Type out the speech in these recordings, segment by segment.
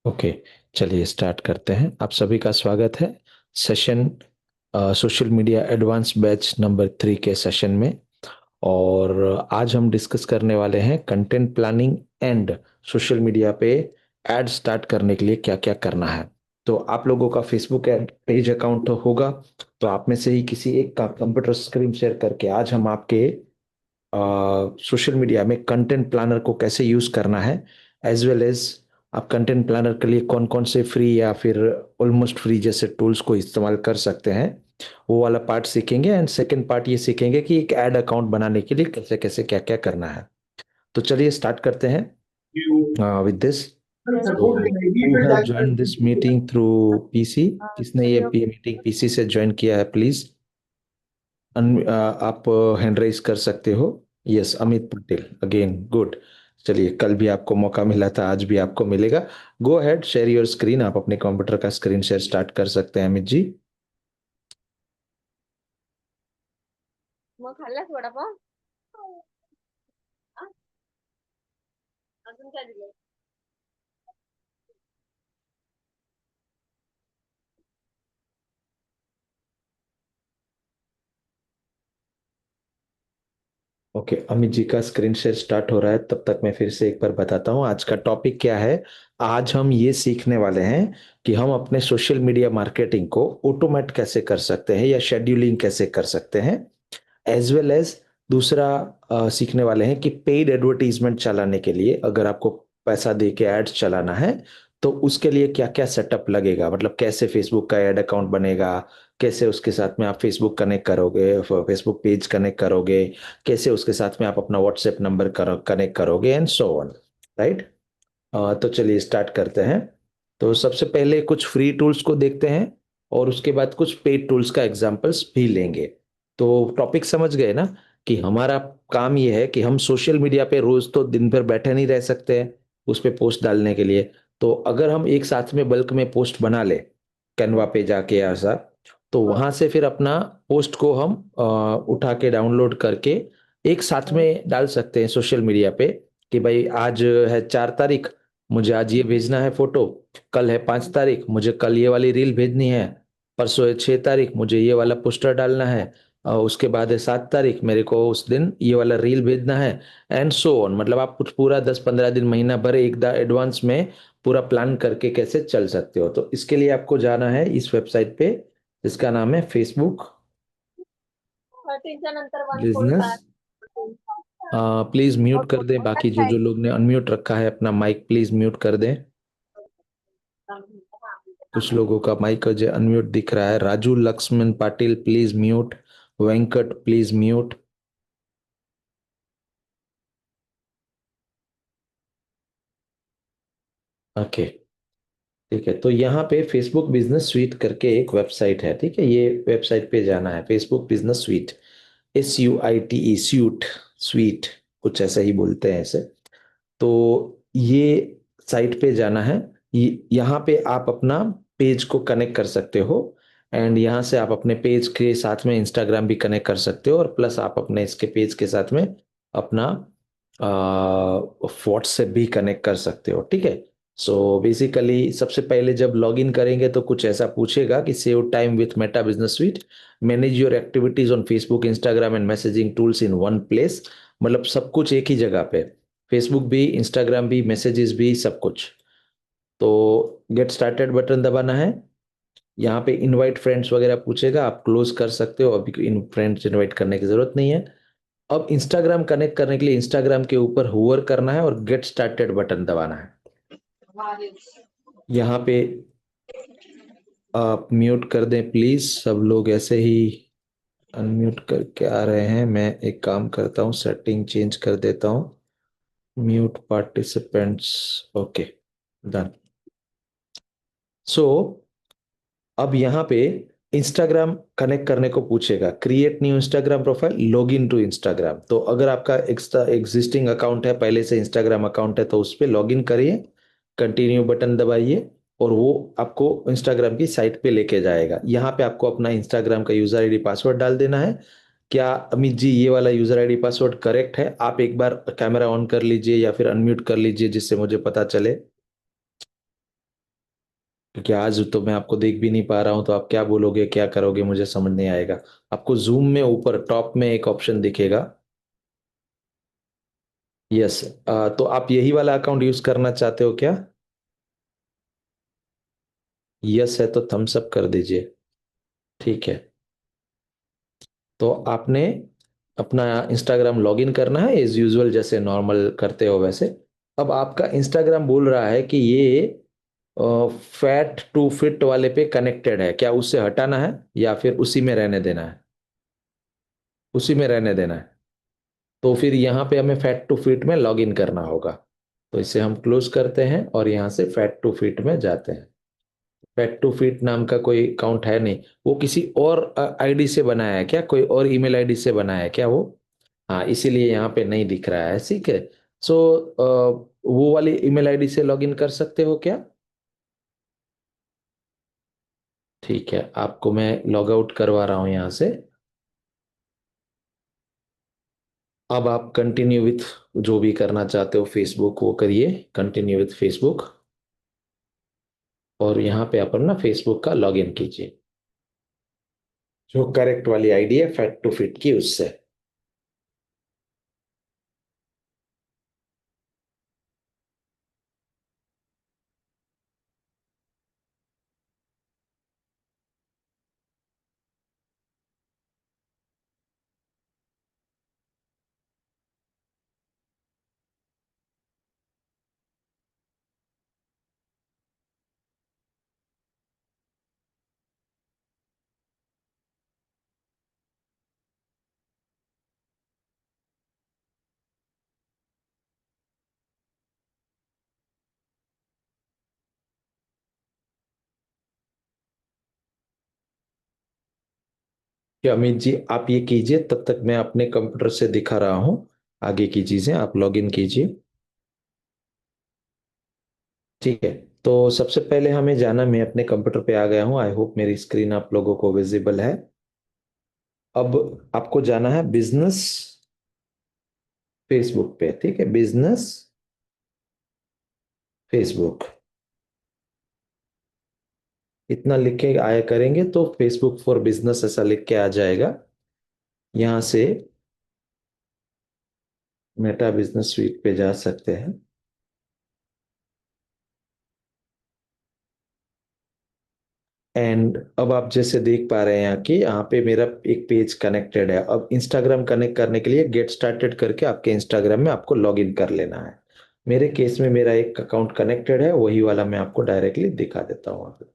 Okay, चलिए start करते हैं। आप सभी का स्वागत है session social media advance batch number 3 के सेशन में। और आज हम डिस्कस करने वाले हैं content planning and social media पे एड स्टार्ट करने के लिए क्या क्या करना है। तो आप लोगों का फेसबुक एड पेज अकाउंट तो होगा, तो आप में से ही किसी एक का कंप्यूटर स्क्रीन शेयर करके आज हम आपके सोशल मीडिया में कंटेंट प्लानर को कैसे यूज करना है, एज वेल एज आप कंटेंट प्लानर के लिए कौन कौन से फ्री या फिर ऑलमोस्ट फ्री जैसे टूल्स को इस्तेमाल कर सकते हैं, वो वाला पार्ट सीखेंगे। एंड सेकेंड पार्ट ये सीखेंगे कि एक ऐड अकाउंट बनाने के लिए कैसे कैसे क्या क्या करना है। तो चलिए स्टार्ट करते हैं विद दिस। तो who have join this meeting through PC? किसने ये मीटिंग पीसी से ज्वाइन किया है प्लीज? आप हैंड राइज कर सकते हो। Yes, Amit Patel again, good. चलिए, कल भी आपको मौका मिला था, आज भी आपको मिलेगा। Go ahead, share your screen. आप अपने कंप्यूटर का स्क्रीन शेयर स्टार्ट कर सकते हैं अमित जी। मग खाल्लास वडापाव? आ? अजून काय दिलं? ओके, अमित जी का स्क्रीन शेयर स्टार्ट हो रहा है। तब तक मैं फिर से एक बार बताता हूँ आज का टॉपिक क्या है। आज हम ये सीखने वाले हैं कि हम अपने सोशल मीडिया मार्केटिंग को ऑटोमेट कैसे कर सकते हैं या शेड्यूलिंग कैसे कर सकते हैं, एज वेल एज दूसरा सीखने वाले हैं कि पेड एडवर्टीजमेंट चलाने के लिए अगर आपको पैसा दे के एड्स चलाना है तो उसके लिए क्या क्या सेटअप लगेगा, मतलब कैसे फेसबुक का एड अकाउंट बनेगा, कैसे उसके साथ में आप फेसबुक कनेक्ट करोगे, फेसबुक पेज कनेक्ट करोगे, कैसे उसके साथ में आप अपना व्हाट्सएप नंबर कनेक्ट करोगे एंड सो ऑन। राइट। तो चलिए स्टार्ट करते हैं। तो सबसे पहले कुछ फ्री टूल्स को देखते हैं और उसके बाद कुछ पेड टूल्स का एग्जांपल्स भी लेंगे। तो टॉपिक समझ गए ना कि हमारा काम ये है कि हम सोशल मीडिया पे रोज तो दिन भर बैठे नहीं रह सकते हैं उस पे पोस्ट डालने के लिए। तो अगर हम एक साथ में बल्क में पोस्ट बना ले कैनवा पे जाके ऐसा, तो वहां से फिर अपना पोस्ट को हम उठा के डाउनलोड करके एक साथ में डाल सकते हैं सोशल मीडिया पे कि भाई आज है 4 तारीख, मुझे आज ये भेजना है फोटो। कल है 5 तारीख, मुझे कल ये वाली रील भेजनी है। परसों है 6 तारीख, मुझे ये वाला पोस्टर डालना है। उसके बाद है 7 तारीख, मेरे को उस दिन ये वाला रील भेजना है। एंड सो ऑन, मतलब आप कुछ पूरा 10-15 दिन महीना भर एक एडवांस में पूरा प्लान करके कैसे चल सकते हो। तो इसके लिए आपको जाना है इस वेबसाइट पे जिसका नाम है फेसबुक 13 च्या नंतर 1 बिजनेस। बोलतात. प्लीज म्यूट और कर दें, बोलतात बाकी जो काय? जो लोग ने अनम्यूट रखा है अपना माइक प्लीज म्यूट कर दें। कुछ लोगों का माइक जो अनम्यूट दिख रहा है। Raju Laxman Patil please mute. Venkat please mute. Okay, ठीक है। तो यहाँ पे फेसबुक बिजनेस स्वीट करके एक वेबसाइट है, ठीक है। ये वेबसाइट पे जाना है, Facebook business sweet, SUITE, suite, sweet, कुछ ऐसा ही बोलते हैं इसे। तो ये साइट पे जाना है। यहाँ पे आप अपना पेज को कनेक्ट कर सकते हो। एंड यहाँ से आप अपने पेज के साथ में इंस्टाग्राम भी कनेक्ट कर सकते हो और प्लस आप अपने इसके पेज के साथ में अपना व्हाट्सएप भी कनेक्ट कर सकते हो, ठीक है। सो बेसिकली सबसे पहले जब लॉगिन करेंगे तो कुछ ऐसा पूछेगा कि save time with Meta business sweet, manage your activities on Facebook Instagram and messaging tools in one place. मतलब सब कुछ एक ही जगह पे, फेसबुक भी, इंस्टाग्राम भी, मैसेजेस भी, सब कुछ। तो गेट स्टार्टेड बटन दबाना है। यहाँ पे इनवाइट फ्रेंड्स वगैरह पूछेगा, आप क्लोज कर सकते हो, अभी इन फ्रेंड्स इनवाइट करने की जरूरत नहीं है। अब इंस्टाग्राम कनेक्ट करने के लिए इंस्टाग्राम के ऊपर होवर करना है और गेट स्टार्टेड बटन दबाना है। यहाँ पे आप म्यूट कर दें प्लीज, सब लोग ऐसे ही अनम्यूट करके आ रहे हैं। मैं एक काम करता हूँ, सेटिंग चेंज कर देता हूँ। Mute participants, okay, done. So अब यहाँ पे इंस्टाग्राम कनेक्ट करने को पूछेगा, create new Instagram profile, log in to Instagram. तो अगर आपका एक्स्ट्रा एग्जिस्टिंग अकाउंट है, पहले से इंस्टाग्राम अकाउंट है, तो उस पर लॉग इन करिए, कंटिन्यू बटन दबाइए और वो आपको इंस्टाग्राम की साइट पे लेके जाएगा। यहाँ पे आपको अपना इंस्टाग्राम का यूजर आईडी पासवर्ड डाल देना है। क्या अमित जी ये वाला यूजर आईडी पासवर्ड करेक्ट है? आप एक बार कैमरा ऑन कर लीजिए या फिर अनम्यूट कर लीजिए जिससे मुझे पता चले। क्योंकि आज तो मैं आपको देख भी नहीं पा रहा हूं, तो आप क्या बोलोगे क्या करोगे मुझे समझ नहीं आएगा। आपको जूम में ऊपर टॉप में एक ऑप्शन दिखेगा। यस। तो आप यही वाला अकाउंट यूज करना चाहते हो क्या? यस है तो थम्स अप कर दीजिए। ठीक है। तो आपने अपना इंस्टाग्राम लॉगिन करना है एज यूजुअल, जैसे नॉर्मल करते हो वैसे। अब आपका इंस्टाग्राम बोल रहा है कि ये फैट टू फिट वाले पे कनेक्टेड है, क्या उससे हटाना है या फिर उसी में रहने देना है? उसी में रहने देना है। तो फिर यहाँ पे हमें फैट टू फिट में लॉग इन करना होगा। तो इसे हम क्लोज करते हैं और यहाँ से फैट टू फिट में जाते हैं। फैट टू फिट नाम का कोई अकाउंट है नहीं। वो किसी और आईडी से बनाया है क्या? कोई और ईमेल आईडी से बनाया है क्या वो? हाँ, इसीलिए यहाँ पे नहीं दिख रहा है। ठीक है। सो वो वाली ईमेल आईडी से लॉग इन कर सकते हो क्या? ठीक है, आपको मैं लॉग आउट करवा रहा हूँ यहाँ से। अब आप कंटिन्यू विथ जो भी करना चाहते हो फेसबुक वो करिए, कंटिन्यू विथ फेसबुक। और यहाँ पे आप अपना फेसबुक का लॉगिन कीजिए, जो करेक्ट वाली आईडी है फैट टू फिट की उससे। कि अमित जी आप ये कीजिए, तब तक मैं अपने कंप्यूटर से दिखा रहा हूँ आगे की चीजें। आप लॉगिन कीजिए। ठीक है। तो सबसे पहले हमें जाना, मैं अपने कंप्यूटर पे आ गया हूँ, आई होप मेरी स्क्रीन आप लोगों को विजिबल है। अब आपको जाना है बिजनेस फेसबुक पे। ठीक है, बिजनेस फेसबुक इतना लिख के आया करेंगे तो फेसबुक फॉर बिजनेस ऐसा लिख के आ जाएगा। यहाँ से मेटा बिजनेस स्वीट पे जा सकते हैं। एंड अब आप जैसे देख पा रहे हैं यहाँ कि यहाँ पे मेरा एक पेज कनेक्टेड है। अब इंस्टाग्राम कनेक्ट करने के लिए गेट स्टार्टेड करके आपके इंस्टाग्राम में आपको लॉग इन कर लेना है। मेरे केस में मेरा एक अकाउंट कनेक्टेड है, वही वाला मैं आपको डायरेक्टली दिखा देता हूँ अभी।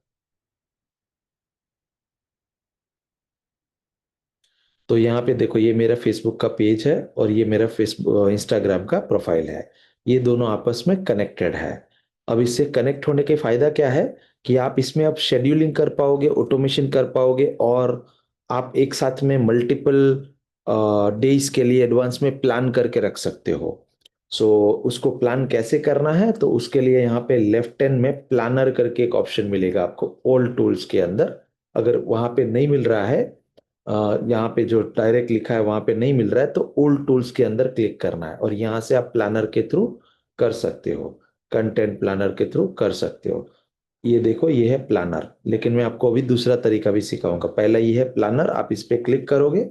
तो यहाँ पे देखो, ये मेरा फेसबुक का पेज है और ये मेरा फेसबुक इंस्टाग्राम का प्रोफाइल है। ये दोनों आपस में कनेक्टेड है। अब इससे कनेक्ट होने के फायदा क्या है कि आप इसमें अब शेड्यूलिंग कर पाओगे, ऑटोमेशन कर पाओगे, और आप एक साथ में मल्टीपल डेज के लिए एडवांस में प्लान करके रख सकते हो। सो उसको प्लान कैसे करना है, तो उसके लिए यहाँ पे लेफ्ट हैंड में प्लानर करके एक ऑप्शन मिलेगा आपको ऑल टूल्स के अंदर। अगर वहां पे नहीं मिल रहा है, यहाँ पे जो डायरेक्ट लिखा है वहां पे नहीं मिल रहा है, तो ओल्ड टूल्स के अंदर क्लिक करना है और यहाँ से आप प्लानर के थ्रू कर सकते हो। कंटेंट प्लानर के थ्रू कर सकते हो। ये देखो, ये है प्लानर, लेकिन मैं आपको अभी दूसरा तरीका भी सिखाऊंगा। पहला ये है प्लानर, आप इस पे क्लिक करोगे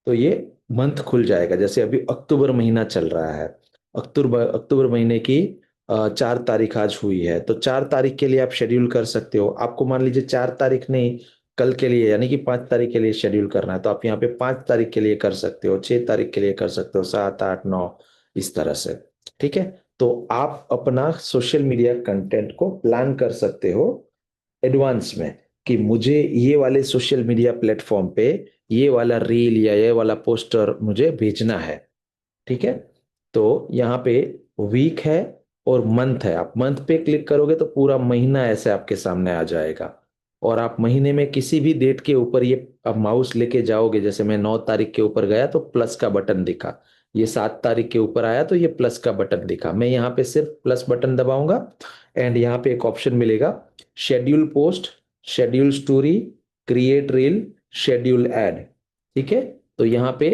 तो ये मंथ खुल जाएगा। जैसे अभी अक्टूबर महीना चल रहा है, अक्टूबर अक्टूबर महीने की 4 तारीख आज हुई है, तो 4 तारीख के लिए आप शेड्यूल कर सकते हो। आपको मान लीजिए 4 तारीख नहीं, कल के लिए यानी कि 5 तारीख के लिए शेड्यूल करना है, तो आप यहाँ पे 5 तारीख के लिए कर सकते हो, 6 तारीख के लिए कर सकते हो, 7, 8, 9, इस तरह से। ठीक है। तो आप अपना सोशल मीडिया कंटेंट को प्लान कर सकते हो एडवांस में, कि मुझे ये वाले सोशल मीडिया प्लेटफॉर्म पे ये वाला रील या ये वाला पोस्टर मुझे भेजना है। ठीक है। तो यहाँ पे वीक है और मंथ है। आप मंथ पे क्लिक करोगे तो पूरा महीना ऐसे आपके सामने आ जाएगा। और आप महीने में किसी भी डेट के ऊपर ये अब माउस लेके जाओगे, जैसे मैं 9 तारीख के ऊपर गया तो प्लस का बटन दिखा, ये 7 तारीख के ऊपर आया तो ये प्लस का बटन दिखा। मैं यहाँ पे सिर्फ प्लस बटन दबाऊंगा एंड यहाँ पे एक ऑप्शन मिलेगा schedule post, schedule story, create reel, schedule ad. ठीक है। तो यहाँ पे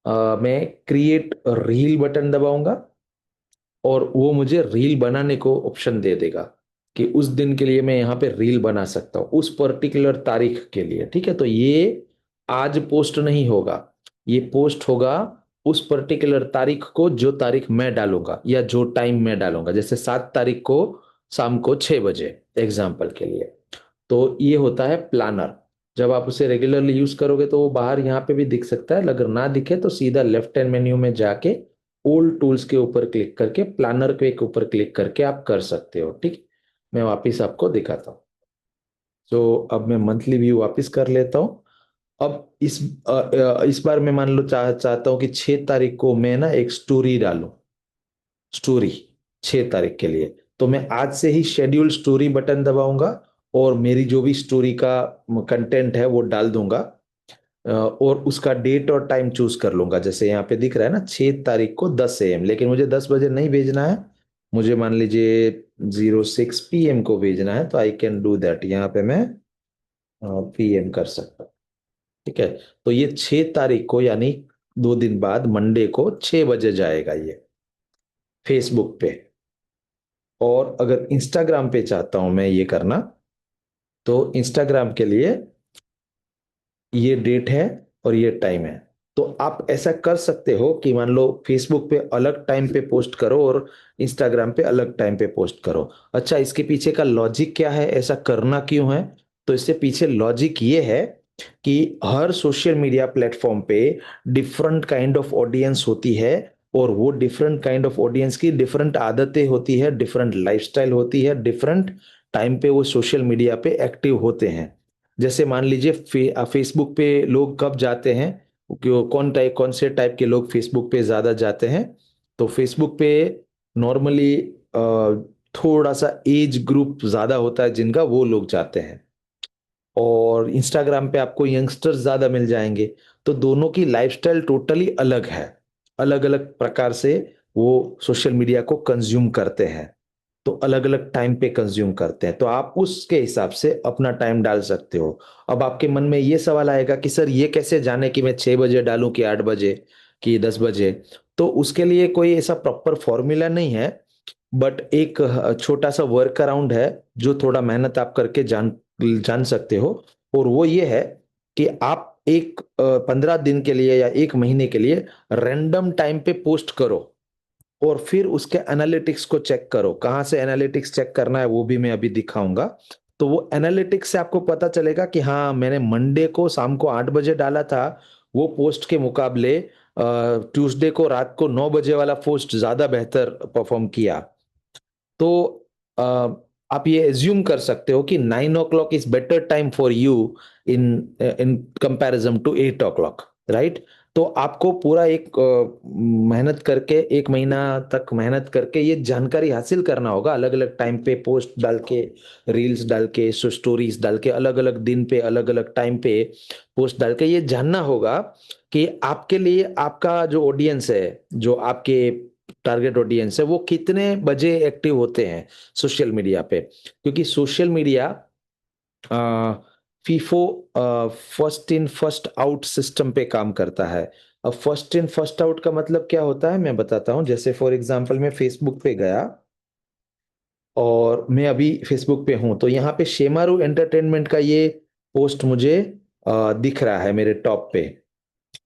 मैं क्रिएट रील बटन दबाऊंगा और वो मुझे रील बनाने को ऑप्शन दे देगा। कि उस दिन के लिए मैं यहाँ पे रील बना सकता हूँ उस पर्टिकुलर तारीख के लिए। ठीक है, तो ये आज पोस्ट नहीं होगा, ये पोस्ट होगा उस पर्टिकुलर तारीख को, जो तारीख मैं डालूंगा या जो टाइम मैं डालूंगा, जैसे 7 तारीख को शाम को 6 बजे, एग्जाम्पल के लिए। तो ये होता है प्लानर। जब आप उसे रेगुलरली यूज करोगे तो वो बाहर यहाँ पे भी दिख सकता है, अगर ना दिखे तो सीधा लेफ्ट हैंड मेन्यू में जाके ओल्ड टूल्स के ऊपर क्लिक करके प्लानर के ऊपर क्लिक करके आप कर सकते हो। ठीक, मैं वापिस आपको दिखाता हूँ। तो अब मैं मंथली व्यू वापिस कर लेता हूँ। अब इस बार मैं मान लो चाहता हूँ कि 6 तारीख को मैं ना एक स्टोरी डालूं, स्टोरी 6 तारीख के लिए। तो मैं आज से ही शेड्यूल स्टोरी बटन दबाऊंगा और मेरी जो भी स्टोरी का कंटेंट है वो डाल दूंगा। और उसका डेट और टाइम चूज कर लूंगा, जैसे यहाँ पे दिख रहा है ना 6 तारीख को 10 AM, लेकिन मुझे 10 बजे नहीं भेजना है, मुझे मान लीजिए 06 PM को भेजना है, तो आई कैन डू दैट, यहाँ पे मैं PM कर सकता हूँ। ठीक है, तो ये 6 तारीख को यानी 2 दिन बाद मंडे को 6 बजे जाएगा ये फेसबुक पे। और अगर इंस्टाग्राम पे चाहता हूं मैं ये करना, तो इंस्टाग्राम के लिए ये डेट है और ये टाइम है। तो आप ऐसा कर सकते हो कि मान लो फेसबुक पे अलग टाइम पे पोस्ट करो और इंस्टाग्राम पे अलग टाइम पे पोस्ट करो। अच्छा, इसके पीछे का लॉजिक क्या है, ऐसा करना क्यों है? तो इससे पीछे लॉजिक ये है कि हर सोशल मीडिया प्लेटफॉर्म पे डिफरेंट काइंड ऑफ ऑडियंस होती है, और वो डिफरेंट काइंड ऑफ ऑडियंस की डिफरेंट आदतें होती है, डिफरेंट लाइफस्टाइल होती है, डिफरेंट टाइम पे वो सोशल मीडिया पे एक्टिव होते हैं। जैसे मान लीजिए फेसबुक पे लोग कब जाते हैं, कौन से टाइप के लोग फेसबुक पे ज्यादा जाते हैं? तो फेसबुक पे नॉर्मली थोड़ा सा एज ग्रुप ज्यादा होता है जिनका, वो लोग जाते हैं। और इंस्टाग्राम पे आपको यंगस्टर्स ज्यादा मिल जाएंगे। तो दोनों की लाइफस्टाइल टोटली अलग है, अलग अलग प्रकार से वो सोशल मीडिया को कंज्यूम करते हैं, तो अलग अलग टाइम पे कंज्यूम करते हैं। तो आप उसके हिसाब से अपना टाइम डाल सकते हो। अब आपके मन में ये सवाल आएगा कि सर ये कैसे जाने कि मैं 6 बजे डालूं कि 8 बजे कि 10 बजे? तो उसके लिए कोई ऐसा प्रॉपर फॉर्मूला नहीं है, बट एक छोटा सा वर्क अराउंड है जो थोड़ा मेहनत आप करके जान जान सकते हो। और वो ये है कि आप एक 15 दिन के लिए या एक महीने के लिए रैंडम टाइम पे पोस्ट करो, और फिर उसके एनालिटिक्स को चेक करो। कहाँ से एनालिटिक्स चेक करना है वो भी मैं अभी दिखाऊंगा। तो वो एनालिटिक्स से आपको पता चलेगा कि हाँ, मैंने मंडे को शाम को 8 बजे डाला था, वो पोस्ट के मुकाबले ट्यूसडे को रात को 9 बजे वाला पोस्ट ज्यादा बेहतर परफॉर्म किया। तो अ, आप ये एज्यूम कर सकते हो कि 9 o'clock is better time for you in in comparison to 8 o'clock, right? तो आपको पूरा एक मेहनत करके, एक महीना तक मेहनत करके ये जानकारी हासिल करना होगा, अलग अलग टाइम पे पोस्ट डाल के, रील्स डाल के, स्टोरीज डाल के, अलग अलग दिन पे अलग अलग टाइम पे पोस्ट डाल के ये जानना होगा कि आपके लिए आपका जो ऑडियंस है, जो आपके टारगेट ऑडियंस है, वो कितने बजे एक्टिव होते हैं सोशल मीडिया पे। क्योंकि social media FIFO first in first out system पे काम करता है। अब फर्स्ट इन फर्स्ट आउट का मतलब क्या होता है मैं बताता हूं। जैसे फॉर एग्जांपल मैं फेसबुक पे गया, और मैं अभी फेसबुक पे हूं, तो यहाँ पे शेमारू एंटरटेनमेंट का ये पोस्ट मुझे दिख रहा है मेरे टॉप पे।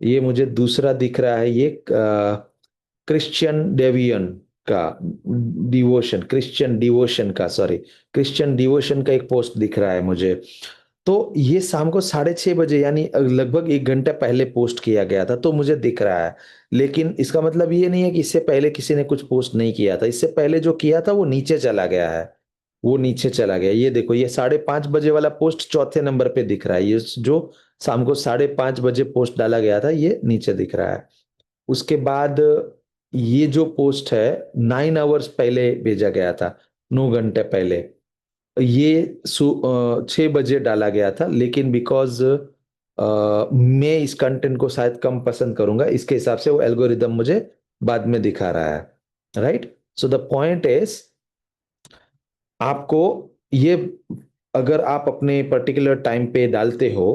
ये मुझे दूसरा दिख रहा है, ये क्रिश्चियन डेवियन का क्रिश्चियन डिवोशन का, सॉरी, क्रिश्चियन डिवोशन का एक पोस्ट दिख रहा है मुझे। तो ये शाम को 6:30 बजे यानी लगभग 1 घंटा पहले पोस्ट किया गया था, तो मुझे दिख रहा है। लेकिन इसका मतलब ये नहीं है कि इससे पहले किसी ने कुछ पोस्ट नहीं किया था। इससे पहले जो किया था वो नीचे चला गया है, वो नीचे चला गया। ये देखो, ये 5:30 बजे वाला पोस्ट चौथे नंबर पे दिख रहा है, ये जो शाम को 5:30 बजे पोस्ट डाला गया था ये नीचे दिख रहा है। उसके बाद ये जो पोस्ट है 9 आवर्स पहले भेजा गया था, 9 घंटे पहले, ये 6 बजे डाला गया था। लेकिन बिकॉज मैं इस कंटेंट को शायद कम पसंद करूंगा, इसके हिसाब से वो एल्गोरिदम मुझे बाद में दिखा रहा है, right? So the point is, आपको ये, अगर आप अपने पर्टिकुलर टाइम पे डालते हो,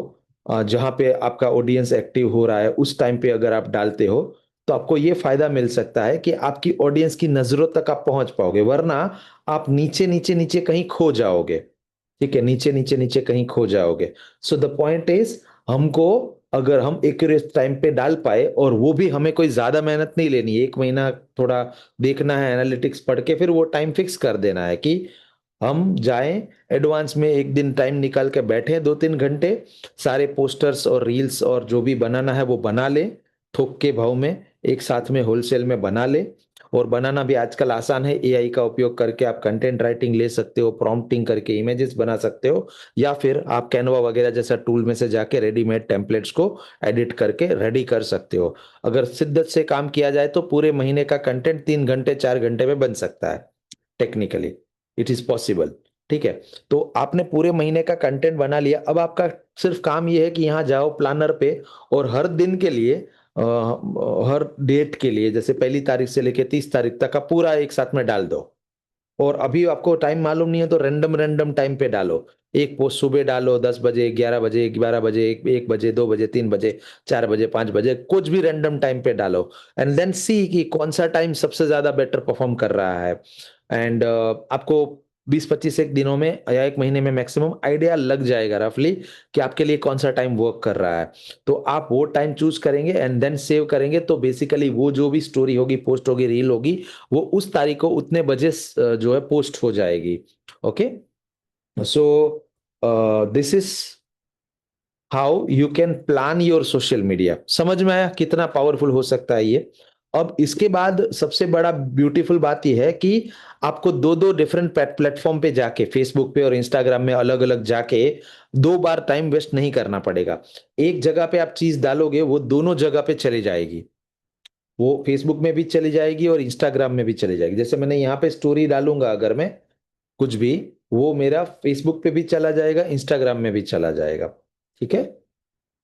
जहां पे आपका ऑडियंस एक्टिव हो रहा है, उस टाइम पे अगर आप डालते हो, तो आपको ये फायदा मिल सकता है कि आपकी ऑडियंस की नजरों तक आप पहुंच पाओगे, वरना आप नीचे नीचे नीचे कहीं खो जाओगे। ठीक है, नीचे नीचे नीचे कहीं खो जाओगे। सो द पॉइंट इज, हमको अगर हम एक्यूरेट टाइम पे डाल पाए, और वो भी हमें कोई ज्यादा मेहनत नहीं लेनी है, 1 महीना थोड़ा देखना है, एनालिटिक्स पढ़ के फिर वो टाइम फिक्स कर देना है कि हम जाएं एडवांस में, एक दिन टाइम निकाल के बैठे 2-3 घंटे, सारे पोस्टर्स और रील्स और जो भी बनाना है वो बना ले, थोक के भाव में, एक साथ में होलसेल में बना ले। और बनाना भी आजकल आसान है, एआई का उपयोग करके आप कंटेंट राइटिंग ले सकते हो, प्रॉम्प्टिंग करके इमेजेस बना सकते हो, या फिर आप कैनवा वगैरह जैसा टूल में से जाके रेडीमेड टेम्पलेट्स को एडिट करके रेडी कर सकते हो। अगर शिद्दत से काम किया जाए तो पूरे महीने का कंटेंट 3 घंटे 4 घंटे में बन सकता है, टेक्निकली इट इज पॉसिबल। ठीक है, तो आपने पूरे महीने का कंटेंट बना लिया, अब आपका सिर्फ काम ये है कि यहाँ जाओ प्लानर पे, और हर दिन के लिए हर डेट के लिए, जैसे 1 तारीख से लेके 30 तारीख तक का पूरा एक साथ में डाल दो। और अभी आपको टाइम मालूम नहीं है तो रैंडम रैंडम टाइम पे डालो। एक पोस्ट सुबह डालो 10 बजे, 11 बजे, 12 बजे, 1 बजे, 2 बजे, 3 बजे, 4 बजे, 5 बजे, कुछ भी रैंडम टाइम पे डालो। एंड देन सी कि कौन सा टाइम सबसे ज्यादा बेटर परफॉर्म कर रहा है। एंड आपको 20-25 एक दिनों में या 1 महीने में मैक्सिमम आइडिया लग जाएगा रफली कि आपके लिए कौन सा टाइम वर्क कर रहा है। तो आप वो टाइम चूज करेंगे एंड देन सेव करेंगे, तो बेसिकली वो जो भी स्टोरी होगी, पोस्ट होगी, रील होगी, वो उस तारीख को उतने बजे जो है पोस्ट हो जाएगी। Okay, so this is how you can plan your social media. समझ में आया कितना पावरफुल हो सकता है ये? अब इसके बाद सबसे बड़ा ब्यूटीफुल बात यह है कि आपको दो दो डिफरेंट प्लेटफॉर्म पे जाके, फेसबुक पे और इंस्टाग्राम में अलग अलग जाके, 2 बार टाइम वेस्ट नहीं करना पड़ेगा। एक जगह पे आप चीज डालोगे वो दोनों जगह पे चली जाएगी, वो फेसबुक में भी चली जाएगी और इंस्टाग्राम में भी चली जाएगी। जैसे मैंने यहाँ पे स्टोरी डालूंगा अगर मैं कुछ भी, वो मेरा फेसबुक पे भी चला जाएगा, इंस्टाग्राम में भी चला जाएगा। ठीक है,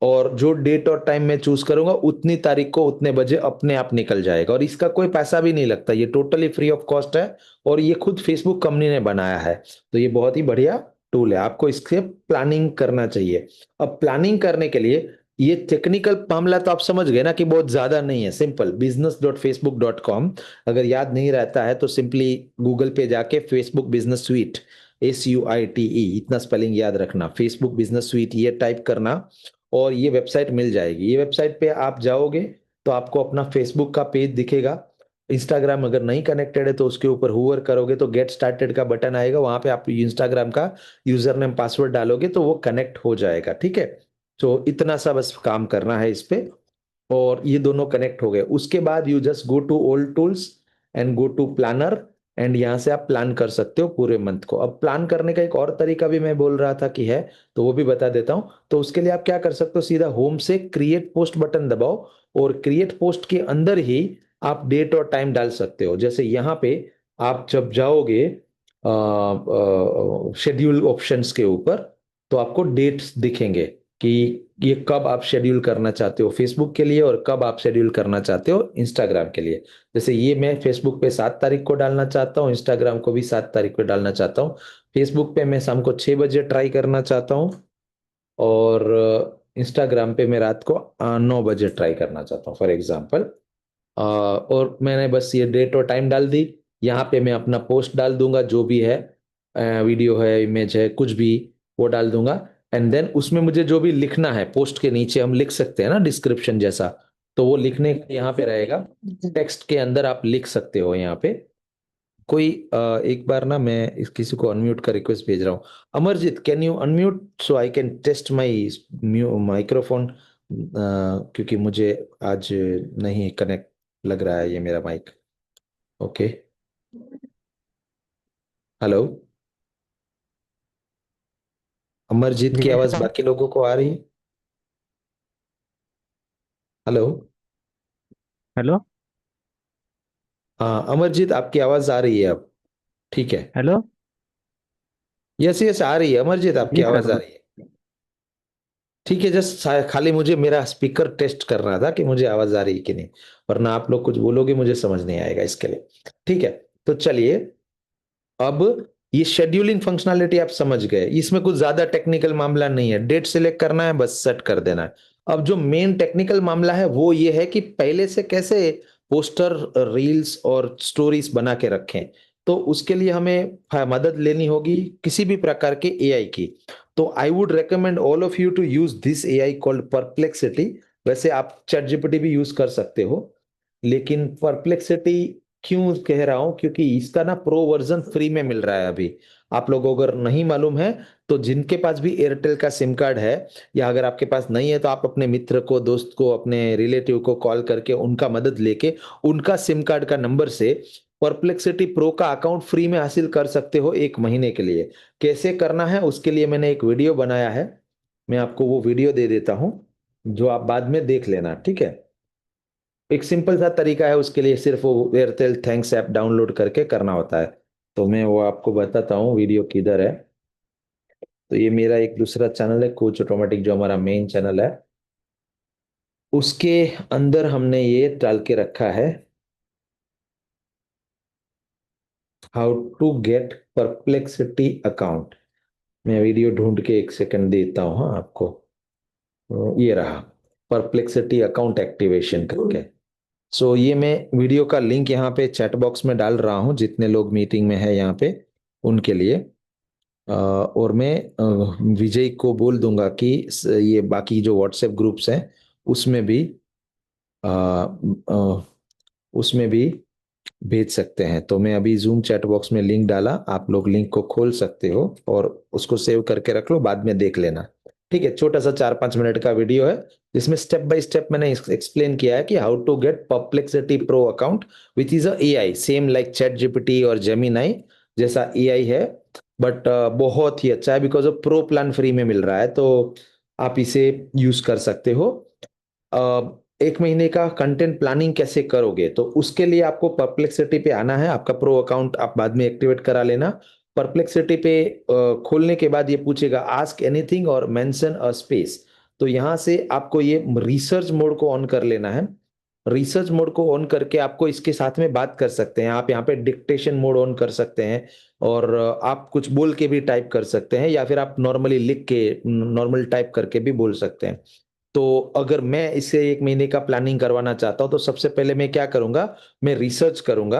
और जो डेट और टाइम मैं चूज करूंगा उतनी तारीख को उतने बजे अपने आप निकल जाएगा, और इसका कोई पैसा भी नहीं लगता, ये टोटली फ्री ऑफ कॉस्ट है। और ये खुद फेसबुक कंपनी ने बनाया है, तो ये बहुत ही बढ़िया टूल है। आपको इसके प्लानिंग करना चाहिए। अब प्लानिंग करने के लिए, ये टेक्निकल मामला तो आप समझ गए ना कि बहुत ज्यादा नहीं है, सिंपल business.facebook.com। अगर याद नहीं रहता है तो सिंपली गूगल पे जाके फेसबुक बिजनेस स्वीट, SUITE, इतना स्पेलिंग याद रखना, फेसबुक बिजनेस स्वीट ये टाइप करना, और ये वेबसाइट मिल जाएगी। ये वेबसाइट पे आप जाओगे तो आपको अपना फेसबुक का पेज दिखेगा। इंस्टाग्राम अगर नहीं कनेक्टेड है तो उसके ऊपर हुवर करोगे तो गेट स्टार्टेड का बटन आएगा, वहां पे आप इंस्टाग्राम का यूजर नेम पासवर्ड डालोगे तो वो कनेक्ट हो जाएगा। ठीक है, तो इतना सा बस काम करना है इस पे, और ये दोनों कनेक्ट हो गए। उसके बाद you just go to old tools and go to planner, and यहाँ से आप प्लान कर सकते हो पूरे मंथ को। अब प्लान करने का एक और तरीका भी मैं बोल रहा था कि है, तो वो भी बता देता हूँ। तो उसके लिए आप क्या कर सकते हो, सीधा होम से क्रिएट पोस्ट बटन दबाओ, और क्रिएट पोस्ट के अंदर ही आप डेट और टाइम डाल सकते हो। जैसे यहाँ पे आप जब जाओगे शेड्यूल ऑप्शंस के ऊपर, तो आपको डेट्स दिखेंगे कि ये कब आप शेड्यूल करना चाहते हो फेसबुक के लिए, और कब आप शेड्यूल करना चाहते हो इंस्टाग्राम के लिए। जैसे ये मैं फेसबुक पे 7 तारीख को डालना चाहता हूँ, इंस्टाग्राम को भी 7 तारीख को डालना चाहता हूँ। फेसबुक पे मैं शाम को 6 बजे ट्राई करना चाहता हूँ, और इंस्टाग्राम पे मैं रात को 9 बजे ट्राई करना चाहता हूँ फॉर एग्जाम्पल। और मैंने बस ये डेट और टाइम डाल दी। यहाँ पे मैं अपना पोस्ट डाल दूंगा, जो भी है, वीडियो है, इमेज है, कुछ भी, वो डाल दूंगा। एंड देन उसमें मुझे जो भी लिखना है, पोस्ट के नीचे हम लिख सकते हैं ना डिस्क्रिप्शन जैसा, तो वो लिखने का यहाँ पे रहेगा। टेक्स्ट के अंदर आप लिख सकते हो यहाँ पे कोई, एक बार ना मैं किसी को अनम्यूट का रिक्वेस्ट भेज रहा हूँ। Amarjeet, can you unmute so I can test my microphone, क्योंकि मुझे आज नहीं कनेक्ट लग रहा है ये मेरा माइक। ओके, हेलो, अमरजीत जी की कैसे आवाज हो? बाकी लोगों को आ रही है? Hello, hello. हाँ अमरजीत, आपकी आवाज आ रही है अब, ठीक है। हेलो। यस यस, आ रही है अमरजीत, आपकी जी आवाज सर। आ रही है। ठीक है, जस्ट खाली मुझे मेरा स्पीकर टेस्ट करना था कि मुझे आवाज आ रही है कि नहीं, वरना आप लोग कुछ बोलोगे मुझे समझ नहीं आएगा इसके लिए। ठीक है, तो चलिए, अब ये शेड्यूलिंग फंक्शनैलिटी आप समझ गए, इसमें कुछ ज्यादा टेक्निकल मामला नहीं है, डेट सिलेक्ट करना है, बस सेट कर देना है। अब जो मेन टेक्निकल मामला है वो ये है कि पहले से कैसे पोस्टर, रील्स और स्टोरीज बना के रखें। तो उसके लिए हमें मदद लेनी होगी किसी भी प्रकार के एआई की। तो I would recommend all of you to use this AI called Perplexity. वैसे आप चैट जीपीटी भी यूज कर सकते हो, लेकिन परप्लेक्सिटी क्यों कह रहा हूं, क्योंकि इसका ना प्रो वर्जन फ्री में मिल रहा है अभी। आप लोगों को अगर नहीं मालूम है तो जिनके पास भी एयरटेल का सिम कार्ड है, या अगर आपके पास नहीं है तो आप अपने मित्र को, दोस्त को, अपने रिलेटिव को कॉल करके उनका मदद लेके उनका सिम कार्ड का नंबर से परप्लेक्सिटी प्रो का अकाउंट फ्री में हासिल कर सकते हो 1 महीने के लिए। कैसे करना है उसके लिए मैंने एक वीडियो बनाया है, मैं आपको वो वीडियो दे देता हूं जो आप बाद में देख लेना, ठीक है। एक सिंपल सा तरीका है, उसके लिए सिर्फ वो एयरटेल थैंक्स ऐप डाउनलोड करके करना होता है। तो मैं वो आपको बताता हूँ वीडियो किधर है। तो ये मेरा एक दूसरा चैनल है कोच ऑटोमेटिक, जो हमारा मेन चैनल है, उसके अंदर हमने ये डाल के रखा है, how to get Perplexity account. मैं वीडियो ढूंढ के 1 सेकंड देता हूँ हाँ आपको। ये रहा, परप्लेक्सिटी अकाउंट एक्टिवेशन करके। सो ये मैं वीडियो का लिंक यहाँ पे चैट बॉक्स में डाल रहा हूँ, जितने लोग मीटिंग में है यहाँ पे उनके लिए। और मैं विजय को बोल दूंगा कि ये बाकी जो व्हाट्सएप ग्रुप्स हैं उसमें भी अ, अ, उसमें भी भेज सकते हैं। तो मैं अभी जूम चैट बॉक्स में लिंक डाला, आप लोग लिंक को खोल सकते हो और उसको सेव करके रख लो, बाद में देख लेना। ठीक है, छोटा सा 4-5 मिनट का वीडियो है जिसमें स्टेप बाय स्टेप मैंने एक्सप्लेन किया है कि how to get Perplexity pro account which is a AI same like chat GPT और जेमिनाई जैसा एआई है। बट बहुत ही अच्छा है because of pro plan free में मिल रहा है, तो आप इसे यूज कर सकते हो। 1 महीने का कंटेंट प्लानिंग कैसे करोगे, तो उसके लिए आपको परप्लेक्सिटी पे आना है। आपका प्रो अकाउंट आप बाद में एक्टिवेट करा लेना। परप्लेक्सिटी पे खोलने के बाद ये पूछेगा आस्क एनीथिंग और मेंशन अ स्पेस। तो यहाँ से आपको ये रिसर्च मोड को ऑन कर लेना है। रिसर्च मोड को ऑन करके आपको इसके साथ में बात कर सकते हैं, आप यहाँ पे डिक्टेशन मोड ऑन कर सकते हैं और आप कुछ बोल के भी टाइप कर सकते हैं, या फिर आप नॉर्मली लिख के नॉर्मल टाइप करके भी बोल सकते हैं। तो अगर मैं इसे 1 महीने का प्लानिंग करवाना चाहता हूं तो सबसे पहले मैं क्या करूंगा, मैं रिसर्च करूंगा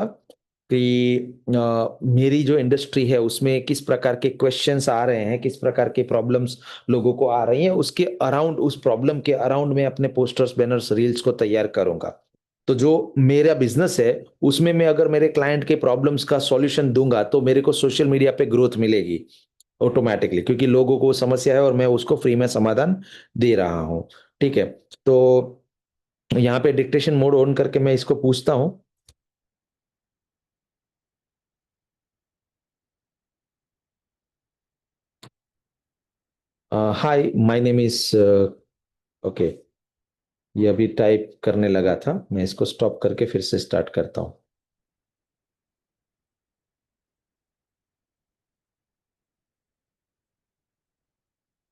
कि मेरी जो इंडस्ट्री है उसमें किस प्रकार के क्वेश्चंस आ रहे हैं, किस प्रकार के प्रॉब्लम्स लोगों को आ रही हैं, उसके अराउंड, उस प्रॉब्लम के अराउंड में अपने पोस्टर्स, बैनर्स, रील्स को तैयार करूंगा। तो जो मेरा बिजनेस है उसमें मैं अगर मेरे क्लाइंट के प्रॉब्लम्स का सॉल्यूशन दूंगा तो मेरे को सोशल मीडिया पे ग्रोथ मिलेगी ऑटोमेटिकली, क्योंकि लोगों को समस्या है और मैं उसको फ्री में समाधान दे रहा हूँ। ठीक है, तो यहाँ पे डिक्टेशन मोड ऑन करके मैं इसको पूछता हूँ। Hi my name is, okay, ये अभी टाइप करने लगा था, मैं इसको स्टॉप करके फिर से स्टार्ट करता हूँ।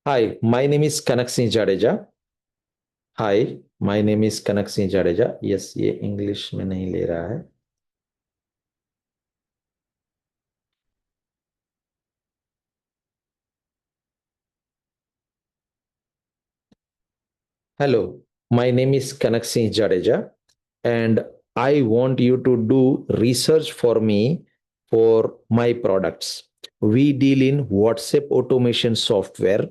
Hi my name is Kanak Singh Jadeja. Hi my name is Kanak Singh Jadeja. Yes, ये इंग्लिश में नहीं ले रहा है। Hello, my name is Kanak Singh Jadeja, and I want you to do research for me for my products. We deal in WhatsApp automation software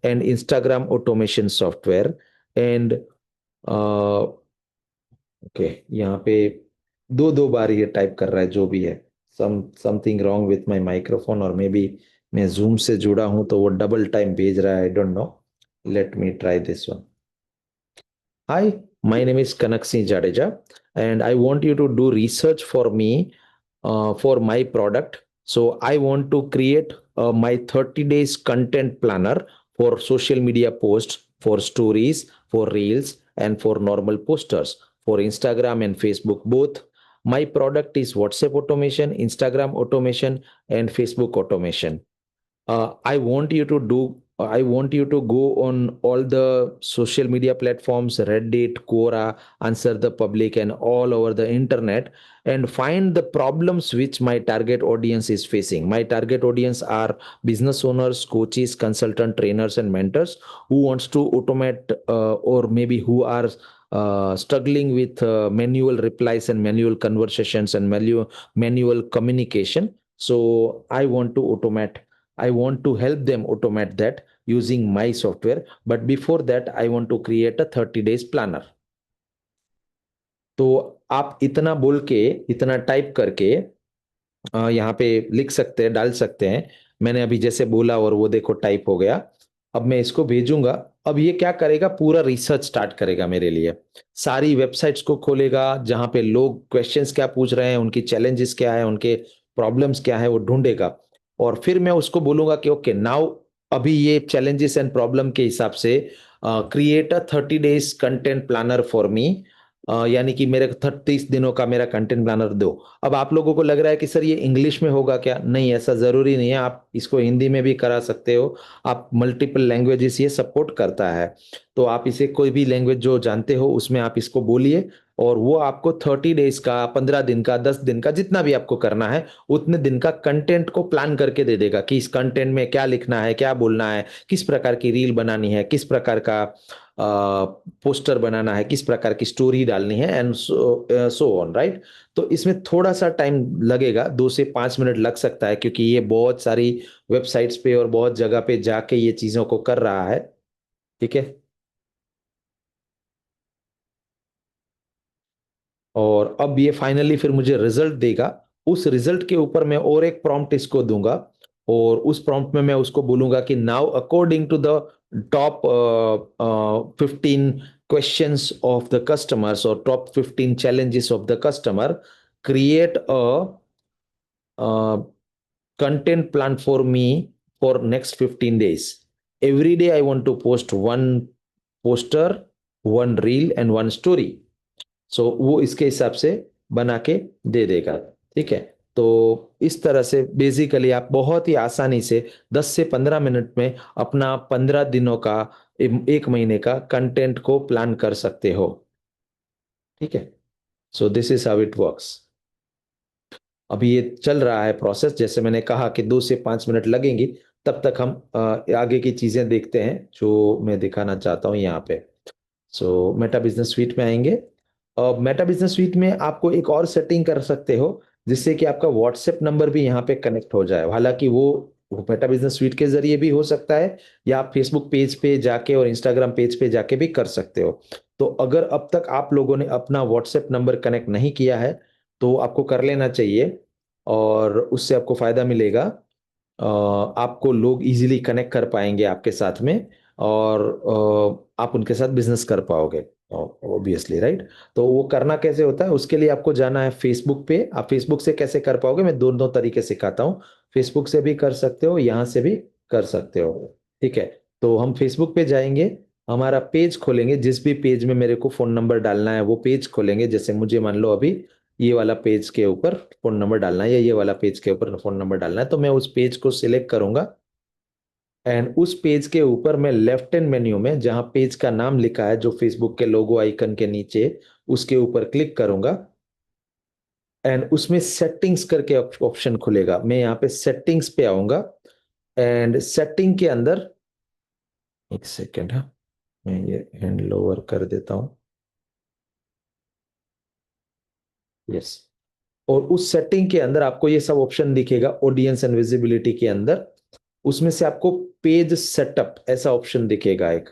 and Instagram automation software and okay, यहाँ पे दो दो बार ये type कर रहा है, जो भी है। Something wrong with my microphone, और मे बी मैं जूम से जुड़ा हूं तो वो डबल टाइम भेज रहा है, आई don't no. Let me try this one. Hi, my name is Kanak Singh Jadeja, and I want you to do research for me for my product. So I want to create my 30 days content planner for social media posts, for stories, for reels, and for normal posters, for Instagram and Facebook both. My product is WhatsApp automation, Instagram automation, and Facebook automation. I want you to do I want you to go on all the social media platforms, Reddit, Quora, Answer the Public, and all over the internet, and find the problems which my target audience is facing. My target audience are business owners, coaches, consultant, trainers, and mentors who wants to automate, or maybe who are struggling with manual replies and manual conversations and manual communication. So I want to help them automate that using my software. But before that, I want to create a 30 days planner. तो आप इतना बोल के, इतना type करके यहाँ पे लिख सकते हैं, डाल सकते हैं। मैंने अभी जैसे बोला और वो देखो टाइप हो गया। अब मैं इसको भेजूंगा। अब ये क्या करेगा, पूरा रिसर्च स्टार्ट करेगा मेरे लिए। सारी वेबसाइट्स को खोलेगा जहां पे लोग क्वेश्चंस क्या पूछ रहे हैं, उनकी चैलेंजेस क्या है, उनके प्रॉब्लम्स क्या है, वो ढूंढेगा। और फिर मैं उसको बोलूंगा कि ओके नाउ, अभी ये चैलेंजेस एंड प्रॉब्लम के हिसाब से create a 30 days content planner for me. यानी कि मेरे 30 दिनों का मेरा कंटेंट प्लानर दो। अब आप लोगों को लग रहा है कि सर ये इंग्लिश में होगा क्या? नहीं, ऐसा जरूरी नहीं है, आप इसको हिंदी में भी करा सकते हो। आप मल्टीपल लैंग्वेजेस ये सपोर्ट करता है, तो आप इसे कोई भी लैंग्वेज जो जानते हो उसमें आप इसको बोलिए, और वो आपको 30 डेज का, 15 दिन का, 10 दिन का, जितना भी आपको करना है उतने दिन का कंटेंट को प्लान करके दे देगा कि इस कंटेंट में क्या लिखना है, क्या बोलना है, किस प्रकार की रील बनानी है, किस प्रकार का पोस्टर बनाना है, किस प्रकार की स्टोरी डालनी है, एंड सो ऑन, राइट। तो इसमें थोड़ा सा टाइम लगेगा, 2 से 5 मिनट लग सकता है, क्योंकि ये बहुत सारी वेबसाइट्स पे और बहुत जगह पे जाके ये चीजों को कर रहा है। ठीक है। और अब ये फाइनली फिर मुझे रिजल्ट देगा। उस रिजल्ट के ऊपर मैं और एक प्रॉम्प्ट इसको दूंगा, और उस प्रॉम्प्ट में मैं उसको बोलूंगा कि now according to the top 15 questions of the customers और top 15 challenges of the customer, create a content plan for me for next 15 days. Every day I want to post one poster, one reel and one story. सो वो इसके हिसाब से बना के दे देगा। ठीक है। तो इस तरह से बेसिकली आप बहुत ही आसानी से 10 से 15 मिनट में अपना 15 दिनों का, 1 महीने का कंटेंट को प्लान कर सकते हो। ठीक है। So this is how it works. अभी ये चल रहा है प्रोसेस, जैसे मैंने कहा कि 2 से 5 मिनट लगेंगी। तब तक हम आगे की चीजें देखते हैं जो मैं दिखाना चाहता हूँ यहाँ पे। सो मेटा बिजनेस स्वीट में आएंगे। मेटा बिजनेस स्वीट में आपको एक और सेटिंग कर सकते हो, जिससे कि आपका व्हाट्सएप नंबर भी यहाँ पे कनेक्ट हो जाए। हालांकि वो मेटा बिजनेस स्वीट के जरिए भी हो सकता है, या आप फेसबुक पेज पे जाके और इंस्टाग्राम पेज पे जाके भी कर सकते हो। तो अगर अब तक आप लोगों ने अपना व्हाट्सएप नंबर कनेक्ट नहीं किया है, तो आपको कर लेना चाहिए, और उससे आपको फायदा मिलेगा। आपको लोग इजीली कनेक्ट कर पाएंगे आपके साथ में, और आप उनके साथ बिजनेस कर पाओगे, ऑब्वियसली, राइट। तो वो करना कैसे होता है, उसके लिए आपको जाना है फेसबुक पे। आप फेसबुक से कैसे कर पाओगे, मैं दोनों तरीके सिखाता हूँ। फेसबुक से भी कर सकते हो, यहाँ से भी कर सकते हो। ठीक है। तो हम फेसबुक पे जाएंगे, हमारा पेज खोलेंगे। जिस भी पेज में मेरे को फोन नंबर डालना है वो पेज खोलेंगे। जैसे मुझे मान लो अभी ये वाला पेज के ऊपर फोन नंबर डालना है, या ये वाला पेज के ऊपर फोन नंबर डालना है, तो मैं उस पेज को सिलेक्ट करूंगा। एंड उस पेज के ऊपर मैं लेफ्ट हैंड मेन्यू में, जहां पेज का नाम लिखा है जो फेसबुक के लोगो आइकन के नीचे, उसके ऊपर क्लिक करूंगा। एंड उसमें सेटिंग्स करके ऑप्शन खुलेगा। मैं यहाँ पे सेटिंग्स पे आऊंगा, एंड सेटिंग के अंदर, एक सेकेंड है, मैं ये हैंड लोअर कर देता हूँ। यस। और उस सेटिंग के अंदर आपको ये सब ऑप्शन दिखेगा, ऑडियंस एंड विजिबिलिटी के अंदर। उसमें से आपको पेज सेटअप ऐसा ऑप्शन दिखेगा एक,